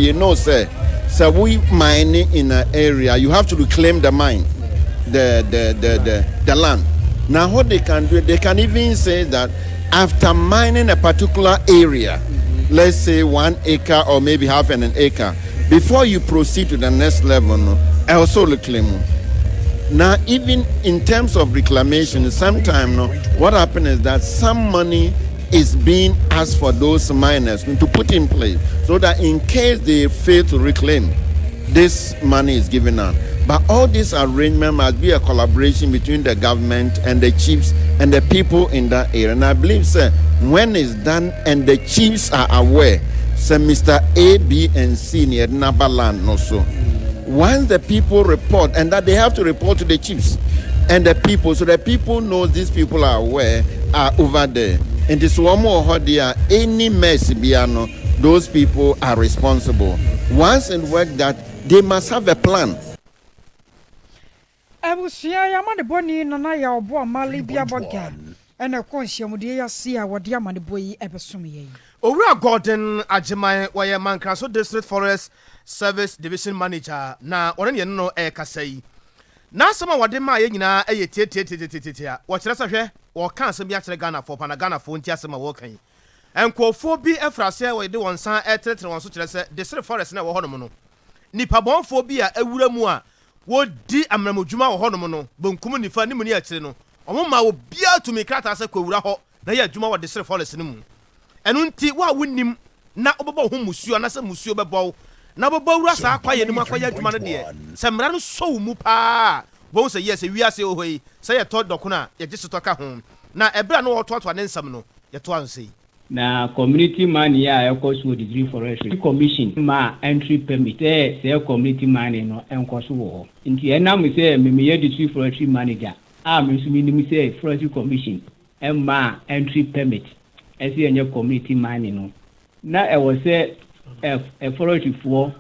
so we mining in an area, you have to reclaim the mine, the land. Now, what they can do, they can even say that after mining a particular area, let's say 1 acre or maybe half an acre, before you proceed to the next level, I also reclaim. Now, even in terms of reclamation, sometimes what happens is that some money is being asked for those miners to put in place so that in case they fail to reclaim, this money is given out. But all this arrangement must be a collaboration between the government and the chiefs and the people in that area. And I believe, sir, when it's done and the chiefs are aware, say Mr. A, B, and C near Nabaland no so. Once the people report, and that they have to report to the chiefs and the people, so the people know these people are aware, are over there. And this one more there, any mess biano, those people are responsible. Once in work that they must have a plan. Abusia ya mane boni nana ya obo amali bia boga ena konhyiamudie ya sia wode amane boyi ebesomye. Owura Gordon Ajimai waye Mankraso District Forest Service Division Manager na one ne no kasai. Na sama wode ma ye nyina tietietia. Wo kire sahwe wo kan asem bia kire Ghana for pana Ghana for nti asem wo kan. Enkofo bi efrase wo de wonsan etetre won so kire se District Forest na wo hono no. Nipa bonfo bi a awura mu a wo di amramodwuma wo hono no bonkum nifa ni mu ni akire no. Omo ma wo bia to me krata se kwawura ho na ye adwuma wo District Forest ni mu. Enu nti wa wonim na obebo ho musuo na se musuo bebo na bebo wura sa akwaye ni mu akwaye adwuma no de se mra no so mu pa bo se yes wi ase ohoi se ye to doko na ye gise to ka ho na ebra no to ne nsam no ye to ansei na community man ya ekoso degree forestry commission ma entry permit say community man no enkoso wo nti enam say me district forestry manager me so mi say forestry commission ma entry permit esi enye community man no na e wo say a forestry for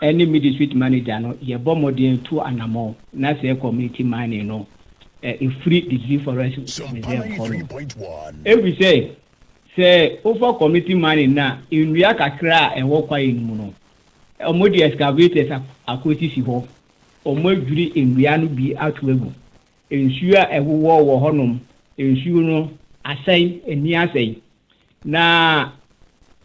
any district manager no ye bo modern to anamo na say community man no a free degree forestry every say over committee money na inua kakra e wo kwa enu no omodi excavators akotisi ho omodwiri enua no bi atwegu ensua ewowo wo honom ensuo no asai eni asai na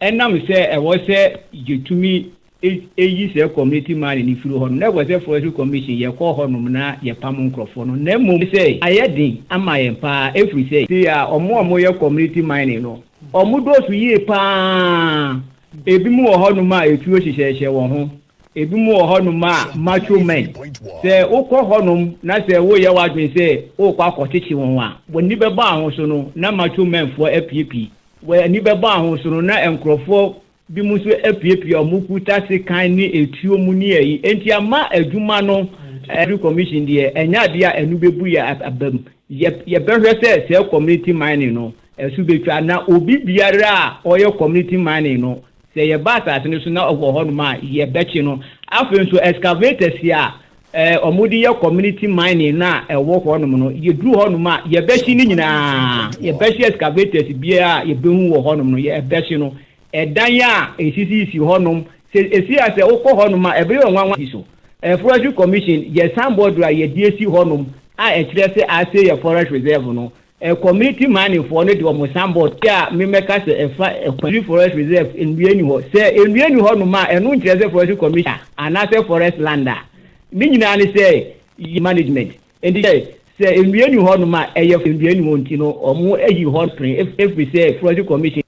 enam se e wo se yetumi eyi se committee money ni firi ho na wo se forestry commission ye ko honom na ye pam nkrofo no na mum se ayedin ama ye pa every say omo ye community money no omudo su yi pa ebi mu wo honu ma etuo hihyehyɛ wo ho ebi mu wo honu ma macho men se ukọ honum na se wo ye wadwen se ukọ akọtechi won a woni beba aho so no na macho men fo apiepie we ni beba aho so no na enkrofo bi mu so apiepie omukuta se kan ni etuo mu ni yi enti ama adwuma no every commission de enya dia enu bebu ya abam ye behwe se community mining no esubetwa na obi biara oyo community mining no se ye bata atene so na ogo ho no ma ye bechi no afen so excavators ya omudi ye community mining na ewo ho no no ye duru ho no ma ye bechi ni nyina ye bechi excavators bia ye behu wo ho no no ye bechi no edan ya esisi ho no se esi ase okọ ho no ma ebe yo nwanwa so forestry commission ye sandboard ra ye diesi ho no a ekire se ase ye forest reserve no community mining for no do mo sandboard ya me meka se forest reserve enwieni ho se enwieni ho no ma enu nkire se forestry commission anase forest lander ni nyina ni se management and se enwieni ho no ma eye enwieni ho ntino omo eyi ho prin if we say forestry commission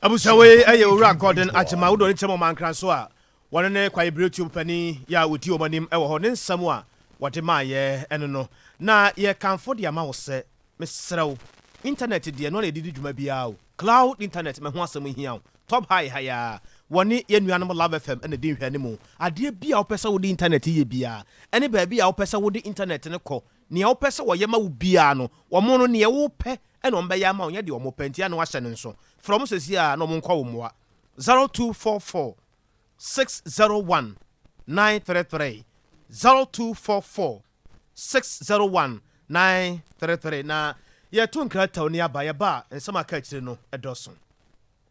abusawe aye owura Gordon Ajima wo do ni chemo mankran so a won ne kwaye bretu pani ya woti omanim e wo ho ne nsam a wode ma ye eno no na ye kanfo de ama wo se mesrew internet de no na edidi dwuma bia o cloud internet me ho asem hia o top high haya woni ye nuanom Love FM ene di hwane mu ade bia wo pese wo de internet ye bia ene ba bia wo pese wo de internet ne ko ne wo pese wo ye ma wo bia no wo mo no ne wo pe ene ombe ya ma onye de wo mo pantia ne wa hye ne nso from sesia no mo nkwa wo moa 0244 601 933 0244 601 933 na ye to nkrata oni aba ye ba ensema ka kire no edoso.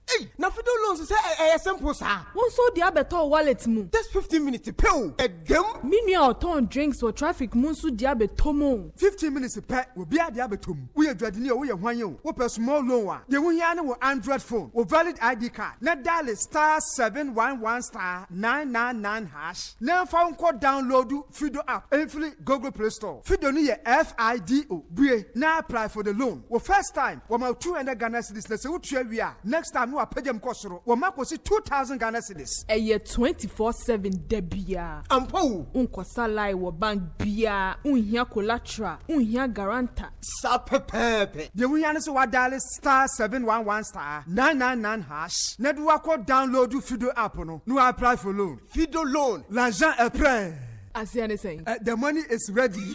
Hey, na fido loans say simple sir. Won so dia beto wallet mu. Just 15 minutes pay o. Edem. Minua oton drinks for traffic mu so dia beto mu. 15 minutes pay we bia dia beto mu. We adwadini o we hwan ye o. We pay small loan wa. Ye won hia ne wo Android phone. We valid ID card. Na dial *711*999#. Na fa unko download Fido app. Enfili Google Play Store. Fido ni ye FIDO. Brie na apply for the loan. We first time we ma 200 Ghana cedis na se wo tua wi a. Next time no apagem ko soro wo makosi 2000 Ghana cedis. Eye 24/7 debia. Ampo Unkosa lai wo bank bia, unhia collateral, unhia guarantor. Sa pepepe. De wo yan so wa dial star 711 star 999 hash. Na do akọ download Fido app no. No apply for loan. Fido loan. L'argent est prêt. As you saying. The money is ready.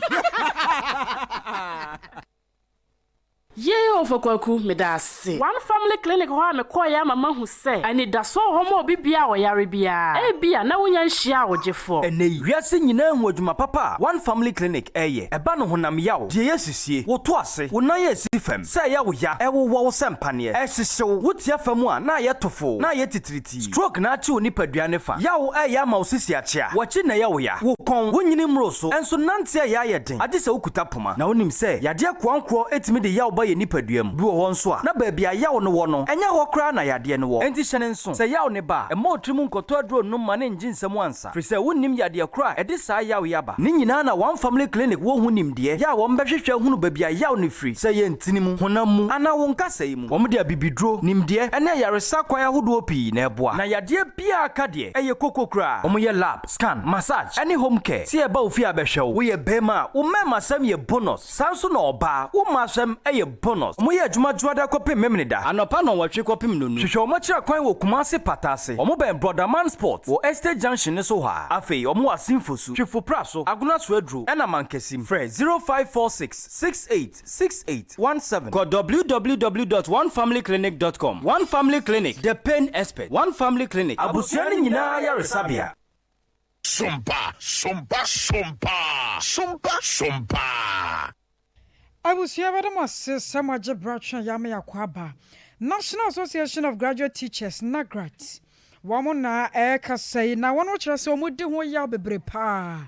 Ye for kwaku medase. One family clinic ho me koya mama hu se. Ani da so ho mo bibia wo yare bia. E bia na wonya nhia wo gefo. Enei wiase nyina hu adwuma papa. One family clinic eye. Eba no honam yawo. Die yesisie. Wo to ase. Wo nan ye sifem. Se ya wo ya. E wo wo sempane. E hyehyew. Wo tia famu a na ye tofo. Na ye titiriti. Stroke na achi oni paduane fa. Yawo e ya ma osisi achia. Wachi na yawo ya. Wo kon wo nyini mroso. Enso nante ya ye den. Ade se ukuta poma. Na wonim se yade akwankwo etimi de yawo ba ye nipaduam. Bi wo nso a. Na ba bia yawo no wo no. Enya ho kra na yade no wo. Enti hyene nso. Se yawo ne ba. E ma otrimu nkoto adro no ma ne ngi nsem ansa. Firi se wonnim yade kra e de sa yawo yaba. Ni nyina na one family clinic wo hu nimde. Ya wo mbehwehwe hunu ba bia yawo ne firi. Se ye ntinimu honam mu ana wo nkasa yi mu. Wo de abibidro nimde ene yaresa kwa yahodo opi na eboa. Na yade bia aka de eye kokokra. Wo ye lab, scan, massage, any home care. Se e ba ofi abehwew. Wo ye bema, wo mema sam ye bonus. Sanso na oba, wo masam eye bonus. Mo ye adwuma juada kopim memnida. Anopa no watwe kopim nonu. Hwehwe omo kira kwan wo Kumasi Patase. Omo ben Brother Man Sport. Wo Estate Junction ne so ha. Afei omo asimfosu. Hwefo praso. Aguna so adru. Ena mankesim. Frɛ 0546686817. Go www.onefamilyclinic.com. One Family Clinic, the pain expert. One Family Clinic. Abusuani nyina yaresabia. Sompa. Abusia badam ase samaje bracha yame yakwaba. National Association of Graduate Teachers NAGRAT. Wamo na kasai na wono kire se omudi ho ya bebre pa.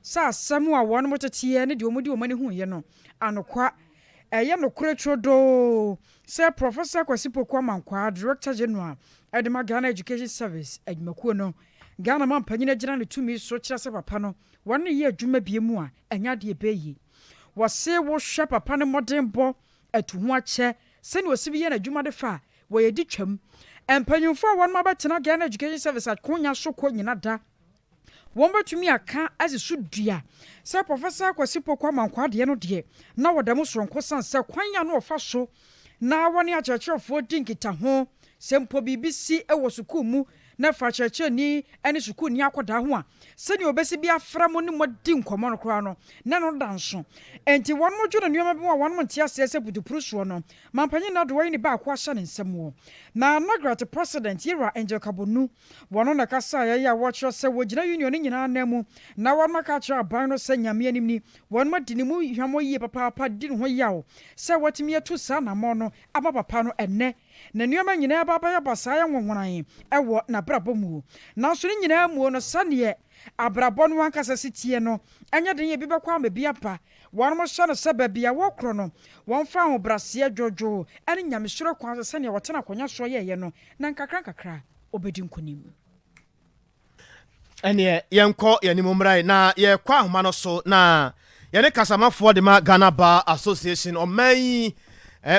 Sa samu a wono motetie ne de omudi omani hu ye no. Anokwa eye no kuretrodo. Se Professor Kwasipo Kwamankwa, Director General Edema Ghana Education Service adwumakuo no. Ghana man panyina gina ne tumi so kire se papa no. Wonne ye adwuma biemu a enya de ebeyi. Wase wo hwe papa ne modembo atu ho ache se ne osibi ye na adwuma de fa wo ye di twam empanyumfo won ma betena Ghana Education Service akonya so ko nyina da won betumi aka azisu dua se Professor Kwasipo Kwamankwa de no de na wodam soronko san se kwanya no ofa so na woni akyerkyerefo dinkita ho sempo BBC ewo sukuu mu na fa cheche ni ene sukuu ni akoda ho a se ni obesi bi afra mo ni modi nkomo no kra no na no danso enti won mo dwo ne bi won mo ntia se budupuru so no mampanyi na do wani ba akwa hye ne nsem wo na NAGRAT president Yera Angel Kabonu wono na kasa ya wo kire se wo gina union ni nyina na mu na won maka kire aban no se nyame anim ni won ma dini mu hwamo yie papa di ho yawo se watimi etu sa na mo no aba papa no enne na nneoma nyina baba ya basa ya nwonworan ewo na brabo mu na so nyina mu no sane abrabo no ankasa sitie no anya den ye bi bekwa ma bi apa won mo hye no se ba bia wo kro no won fa ho brase adwojo ene nyamehiro kwan sane wotena konya so ye no na nkakra obedi nkonim ene yenko yanimumrai na ye kwa ahoma no so na ye ne kasamafo de ma Ghana Bar Association oman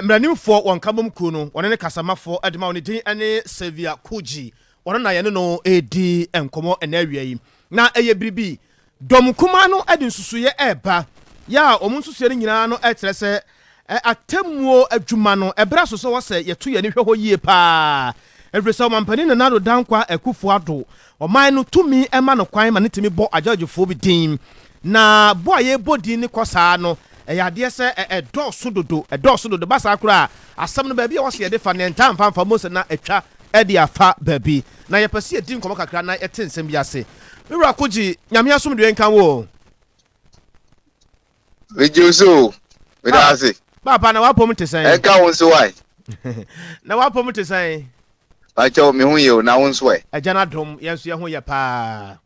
mranimfo won kabom ku no won ne kasamafo adema won din ene Sevia Kuji won na ye no edi enkomo enawia yi na eye bribi dom kuma no edi susuye eba ya omun susuye nyina no etere se atemuo adwuma no ebra so so wose yeto ye ne hwe ho yie pa everso mampani na nado dankwa ekufo ado oman no tumi ema no kwan ma ne timi bo ajajefo bi din na bo aye bodi ni kosa no yade se edoso dodo basa akura asam no ba bia wose ye de fa ne ntam famfa mo se na atwa edi afa baby na ye pese edi nkomo kakra na etensem bi ase Mira Kuji nyame asum de enkan wo Rejuso medase papa na wapom tesan enka won so why na wapom tesan acha me hu ye na won so why ajana dom yenso ye ho ye pa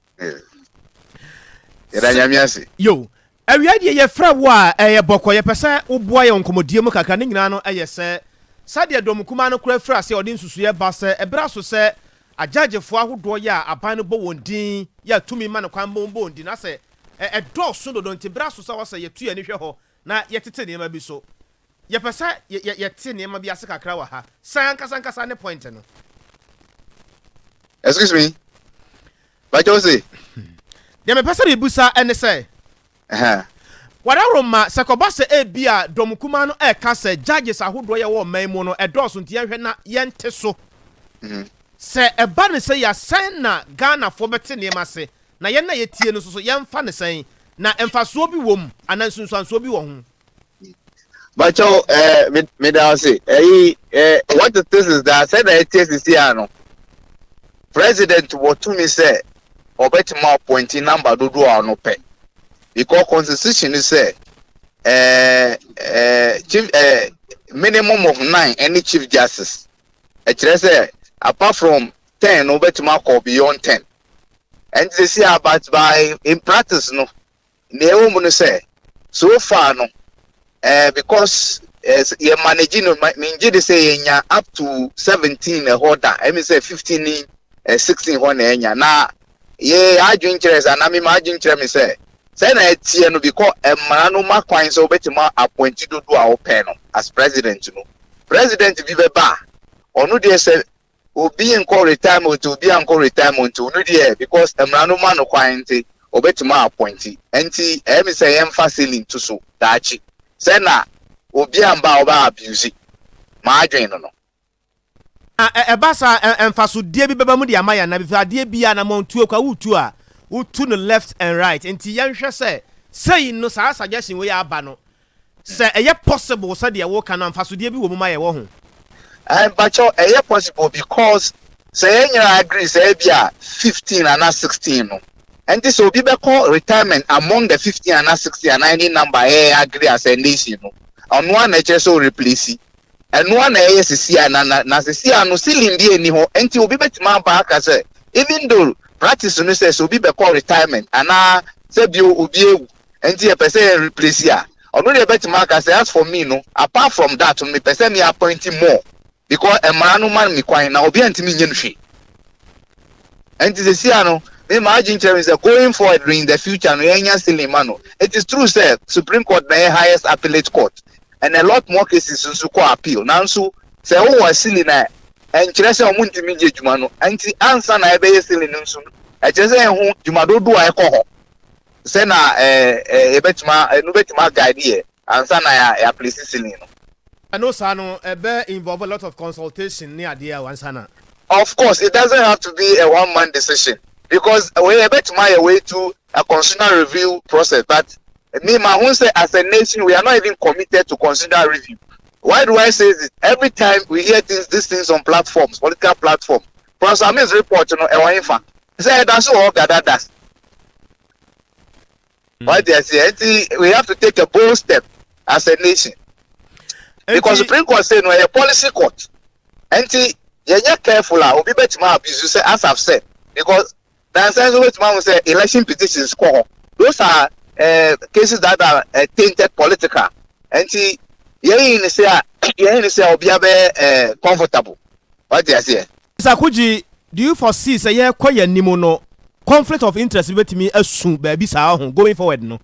era nyame ase yo awia de ye fra wo a ye bokọ ye pese oboa ye nkomodie mu kakra ne nyina no eye se sade dom kuma no kura fra se odi nsusu ye ba se ebra so se ajajefo ahodo ya aban no bo wondin ya tumi ma no kwan bo wondin na se edoso dodo ntibra so sa wose ye tu ye ne hwe ho na ye tete ne ma bi so ye pesa ye te ne ma bi ase kakra wa ha sanka ne point no Excuse me. But you say. Deɛ mepɛ sɛ mebusa ɛne sɛ wadaroma sɛ kɔba sɛ ebia dɔmkuma no ɛka sɛ judges ahodoɔ yɛ wɔ ɔman mu no ɛdɔɔso nti yɛhwɛ na yɛnte so sɛ ɛba ne sɛ yɛasɛn na ghanafoɔ bɛte nneɛma se na yɛn na yɛtie no so yɛmfa ne sɛn na ɛmfasoɔ bi wɔ mu anaa nsunsuansoɔ bi wɔ ho. But me da say what it is that said that it is here no president what to me say obetima appointing number do no pay because constitution is say chief minimum of 9 any chief justice say apart from 10 obetima call beyond 10 and they see about by in practice no newo mu say so far no because you're managing me say up to 17 a holder I mean say 15 16 one na ye adwin kyerɛ sɛ na me ma adwin kyerɛ me sɛ sɛ na etie no because mmara no ma kwan sɛ obetima appoint dodo a wopɛ no as president no president bi bɛba ɔno deɛ sɛ obi nkɔ retirement obi ankɔ retirement ɔno deɛ because mmara no ma no kwan nti obetima appoint nti ɛmi sɛ yɛmfa ceiling to so daakye sɛ na obi amba oba abuse ma adwin no Ebasa emfasodie bi beba mu de amaya na bifadie bia na montuo kwa wutu a wutu no left and right enti yenhwe say no sa suggestion we aba no say eye possible say de wo ka no emfasodie bi wo mu ma ye wo ho but eye possible because say nyira agree say bia 15 and 16 no enti so bi be call retirement among the 15 and 16 and any number agree as a nation no ono na che so replace and one ASCC na CC no ceiling bi eni ho enti obi betima ba aka say even though practice no say so obi be call retirement ana say bi obi ewu enti e person replace ya ono dey betima aka say as for me no apart from that me person me appointing more because emara no man me kwan na obi antimi nye no hwe enti CC no me imagine say going forward in the future no yenya ceiling man no it is true say Supreme Court na highest appellate court and a lot more cases nso ko appeal nanso say who was silly na enkyere say omo ntimi je djuma no anti answer na ebe silly nso e kyere say ho djuma dodo a ekọ ho say na ebetima no betima guide here answer na ya place silly no no sir no ebe involve a lot of consultation near there once na of course it doesn't have to be a one man decision because we ebetima a way to a constitutional review process but me, my own say, as a nation, we are not even committed to consider review. Why do I say this? Every time we hear these things on platforms, political platforms, Professor Amir's report, say that's all that does. Why do I say? We have to take a bold step as a nation. Because the Supreme Court said, no, a policy court. And you're careful, will be better abuse, as I've said. Because the answer say election petitions score. Those are cases that are tainted political and yen say obi abe comfortable what do you say Sakuji do you foresee say ye kwaya nimu no conflict of interest betimi asu ba bi sa ho going forward no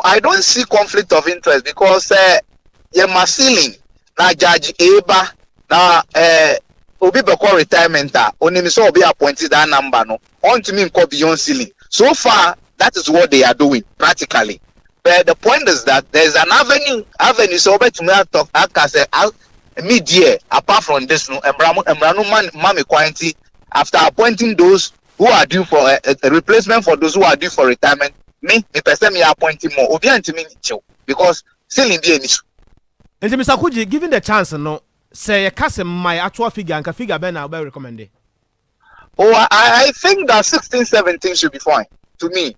I don't see conflict of interest because ye ceiling na judge eba na obi be call retirement onim so obi appointed that number no on to me go beyond ceiling so far. That is what they are doing practically. But the point is that there is an avenue so to me talk as media apart from this no mami quantity after appointing those who are due for a replacement for those who are due for retirement me person me appointing more obi antimi because still in be an issue. And Mr. Kuji given the chance no say my actual figure and figure ben I will recommend it. I think that 16-17 should be fine to me.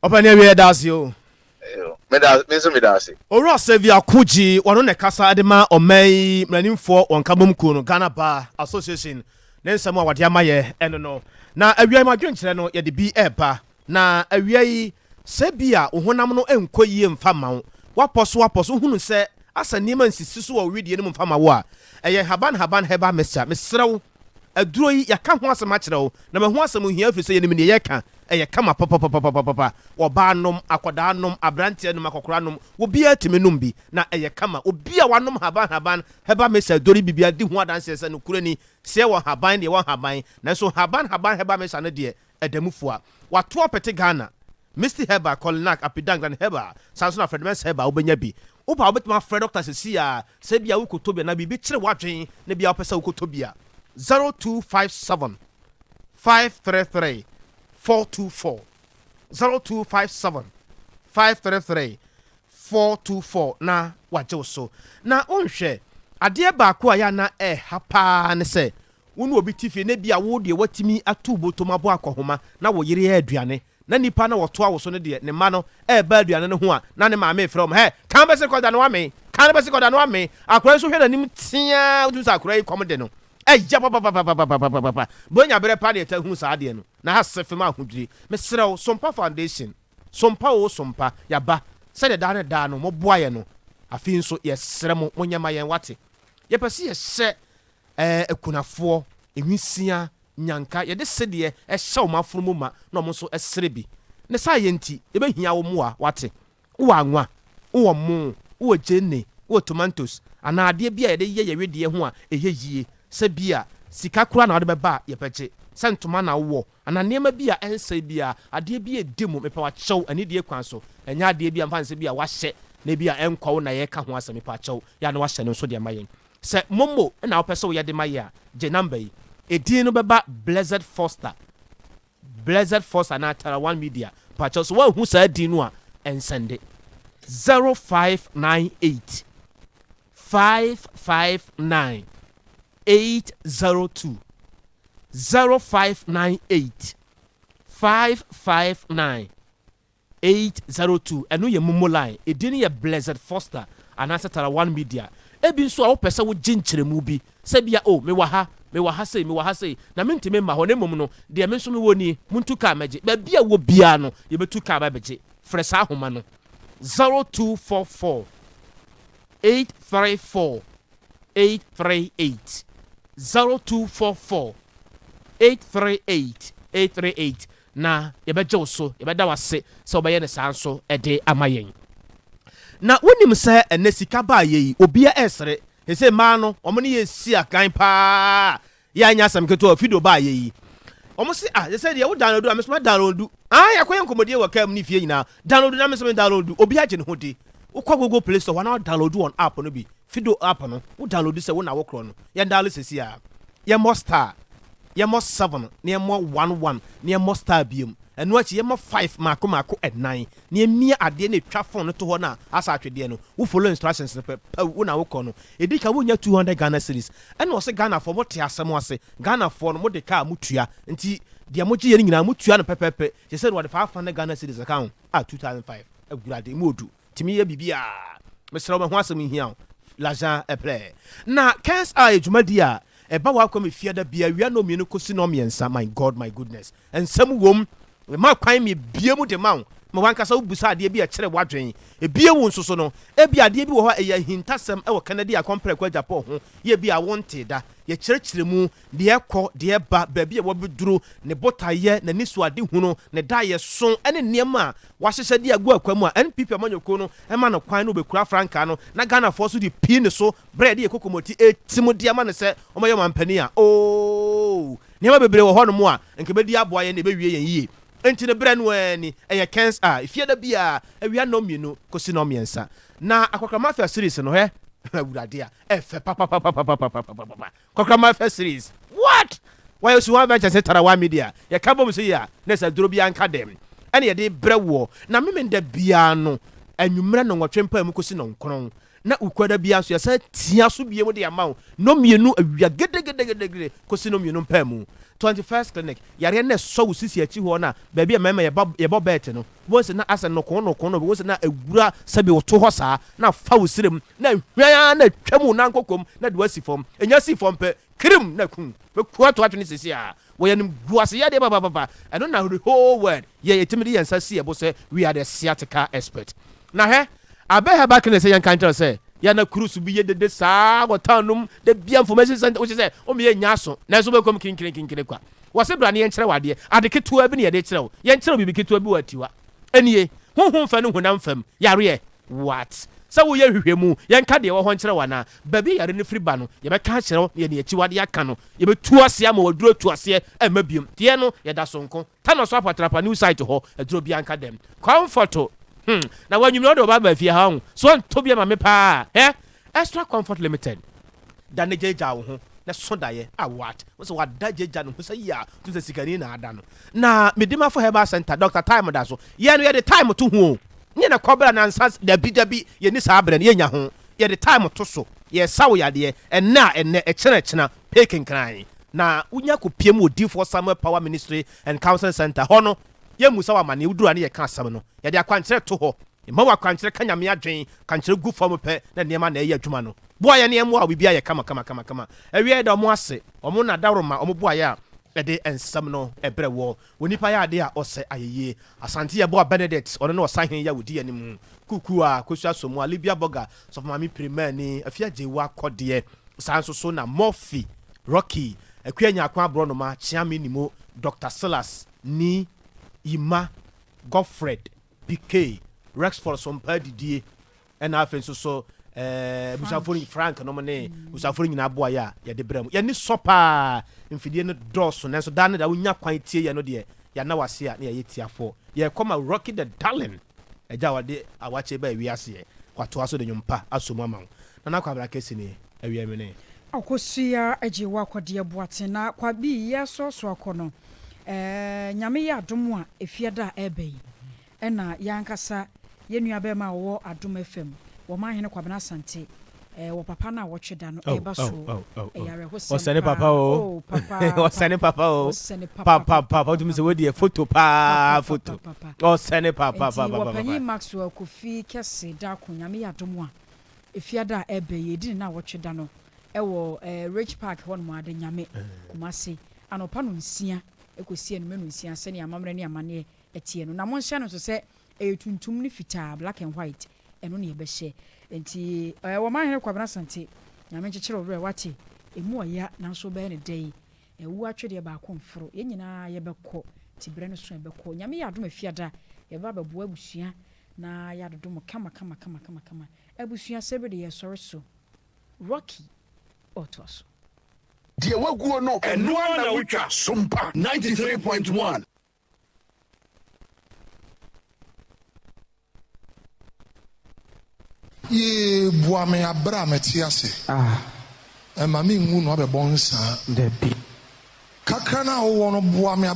Open area that's you. Me say. Oro Sevia Kuji wano ne kasa adema omei mranimfo wonkabom ku no Ghana Bar Association. Nen samo awade amaye eno no. Na awia ma dwenkyere no ye de bi eba. Na awia yi se bia ohonam no enkoyie mfama wo. Waposo hunu se asa niema nsisi so wo widie no mfama wo a. Eye haban heba mesra. Mesrew aduro yi yaka ho asema kyerɛ wo. Na me ho asem hia afiri se ye nim ne yeka. ɛyɛ kama papa ɔbaa nom akwadaa nom aberanteɛ nom akɔkora nom obiara tumi nom bi na ɛyɛ kama obiara wanom haban heba mesa dori bibia di ho adanse sɛ no kura ni sɛ wɔ haban deɛ wɔ haban nanso haban heba mesa no deɛ ɛdamufo a wato apete Ghana Mr. Heba Kolinak apidang dan Heba sanso na Fredmans Heba obenya bi opa obetuma Fred Dr. Sesia sɛ bia wokotobia na bibi kyere wadwen na bia opesa wokotobia 0257 533 424 0257 533 424 na wagye so na onhwɛ adeɛ baako a ya na hapa ne sɛ wonu obi tifi na bia wo de watimi atu botom abo akɔhoma na wo yere aduane na nipa na wɔto awo so ne de ne ma no ba aduane no ho a na ne maame frɛ mo kan bɛse kɔda no ame kan bɛse kɔda no ame akora so hwɛ nanim tia wotu sa akora yi kɔm de no ya papa bonya bere pa de ta hu sa ade no na ha sefe ma ahodwiri mesrɛw Sompa Foundation Sompa yaba sɛ de da no mo boa ye no afi nso yɛsrɛ mo monyama yɛn wate yɛpɛsi yɛhyɛ ekunafoɔ enwisia nyanka yɛde sedeɛ ɛhyɛ wo maforo mu ma na ɔmo nso ɛsere bi ne saa yɛnti yɛbɛhia wo moa wate wo anwa wo mo wo gene wo tomatoes ana adeɛ bi a yɛde yɛ yɛwedeɛ ho a ɛyɛ yie sɛ bia sika kora na wode bɛba yɛpɛgye sɛ ntoma na wo ana nneɛma bi a ɛnsa bi a adeɛ bi ɛdi mu mepɛ wakyɛw ani deɛ kwan so ɛnyɛ adeɛ bi a mfa nsɛ bi a wahyɛ na bi a ɛnkɔ wo na yɛka ho asɛm mepɛ akyɛw yɛ na wahyɛ no nso deɛ ma yɛn sɛ momo na wopɛ sɛ woyɛ de ma yɛ a gye number yi edin no bɛba Blessed Foster na Tarawan Media pacho so wahu saa din no a ensende 0598 559 802 0598 559 802 eno ye momo line edin ye Blessed Foster ana Tarawan Media ebi nso a wo pese wo ginkyeremu bi sɛ bia me wa ha sei na mentime ma ho ne mom no de me nso me woni muntu ka magye ba bia wo bia no ye betu ka ba begye frɛ saa homa no 0244 834 838 0244 838 838 na ye begye wo so ye bɛda wase sɛ obɛyɛ ne saa nso ɛde ama yɛn na wonim sɛ ɛnɛ sika ba yɛyi obia ɛsere hese ma no omo ne yesi akan pa ya nya asam keto fido ba yɛyi omo se hese de wo download am so download yakɔyɛ nkomodie wɔ kam ne fie nyina download na me so download obi agye ne ho de wokɔ Google Play Store wana download on app no bi fido app no wo download sɛ wo na wo kro no ya download sesi a ye mo star ye mo 7 ne mo 11 ne mo star biom enu achi ye mo 5 mako 9 ne mia ade na twa phone no to ho na asa atwede no wo follow instructions pe wo na wo kɔ no edika wo nya 200 Ghana cedis enu ose Ghana for mo te asem ase Ghana for no mo de ka mutua nti de mo gye ye nyina mutua no pepepe je say wo de 500 Ghana cedis account 2005 agurade mo odu timi ye bibia mesra wo ho asem hia l'argent est prêt na 15 a ejumadi a eba wa kwa me fiada bia wia no mienu kosi no miensa my god my goodness ensam wom ma kwan me bia mu de ma wo ma wankasa wobusa ade bia kyere wadwen ebia wo nsoso no ebia ade bi wo ha eya hintasem e wo Canada compare kwa Japan ho ye bia wonte da ye kyerɛkyerɛ mu de ekɔ de ba baabi a wobeduro ne botaye na nisu ade hu no ne da ye so ene nneema wahyehyɛ de agu akwa mu a NPP amanyoko no ema no kwan no bekura franka no na Ghana for so de pii ne so bread ye kokomoti etimo de ama ne sɛ omoyɛ mampani a nneema bebre wo hɔ no mu a nke bedi aboa ye na bewie yen yie enti ne bre no ani eye kens ifie da bia awia no mienu kosi no miensa na akokra mafia series no he awurade a efe papa akokra mafia series what why you want venture Tarawan Media ye kabom so ya na sa duro bia nka dem ene ye de bre wo na memenda bia no anwumre no nwotwempa mu kosi no nkron na ukwada bia so ya sa tia so bia mu de amaw no mienu awia gedegedegede kosi no mienu mpa mu 21st clinic yare na so usisi achi ho na ba bia mema ye bet no wo se na asa no kono wo se na awura sabe woto ho saa na fa usirem na hwan na twam na nkokom na de wasi fom enya si fom pe krim na kun be kuato atwene sisi a wo ye nim guase ya de baba eno na the whole world ye yetimidi yensa si ebo se we are the sciatica expert na he abeha back na se yan kan tell say ya na cruise bi ye de saa wotanum de bia information center wo say o me nya so na so be kom kinkire kwa wase bra ne yenkyere wade ade ketewa bi ne yede kyerɛ wo yenkyere bibi ketewa bi watiwa enie honhom fa no honam fam yare what sa wo ye hwehwemu yenka de wo ho nkyere wana babi yare ne firi ba no ye bɛka kyerɛ wo ne ye akyiwade aka no ye betu ase ama waduro tu ase amabiom tie no ye da sonko ta no so apatrapa new site ho aduro bi anka dem comfort na wanyumno do ba ba fie ha ho so nto bi ma me pa extra comfort limited da ne jeja wo ho na so daye what so wada jeja no ho say ya tu se sikani na ada no na medima for herbal center Dr. Time da so ye no ye the time to ho nye na kobra na nsa da bi ye ni sa abra ye nya ho ye the time to so ye sawo yade enne ekyenekena pekin kran na unya ko piem odi for Samuel Power Ministry and Council Center hono ye musa wa mane udura ne ye ka asam no ye de akwankyere to ho ma wa akwankyere kanyame adwen kankyere gu fam pe na nema na ye adwuma no boa ye ne emu a bibia ye kama ewie da mo ase omo na daroma omo boa ye a ede ensam no ebre wo wonipa ya ade a ose ayeye asante ye boa Benedict ono na osahen ya wodi anim kuku a kosua somu a Libya burger so mami premier ni afia jewa kode sanso so na Murphy Rocky akuanya akwa bro no ma chiame nimo Dr. Silas ni Ima Godfred PK Rex for Sompa didie and afenso so busafoni Frank no mane busafoni nyina boa ya de brem ya ni sopa mfidie no doso nanso dan da wonya kwan tie ya no de ya na wase a na ya tiafo ya koma Rocky the Darling eja wade awache ba wiase kwato aso de nyumpa asomu ama na na kwabra kesi ni awie mene akosia ajiwa akode boate na kwabi yeso so akono nyame ya adomu a efiada ebe ena yankasa yenua be ma wo adom FM wo ma hene kwabena sante wo papa na wo tweda no e ba so yare ho sene papa o papa sene papa o papa tu mi se wodi photo photo o sene papa wo panyi Maxwell Kofi kese da kunyame ya adomu a efiada ebe yedi na wo tweda no wo Rich Park hon mo ade nyame kumase anopa no nsia ekosie no menu nsia sene amamre ne amane etie no na mo nsia no so se tuntum ni fita black and white eno ne yebehye enti wo ma hene kwabena sante nyame nkyekere obre wate emu oya na so be ne dei ewu atwede ba akomforo ye nyina yebekọ tibre no so yebekọ nyame ya adom afiada yeba bebo abusua na ya dodom kama abusua sebede ye sore so Rocky Otos die waguo no eno na wutwa Sompa 93.1 ye boa me abra metiase mami ngu no be bonsa debi kakra na wo no boa me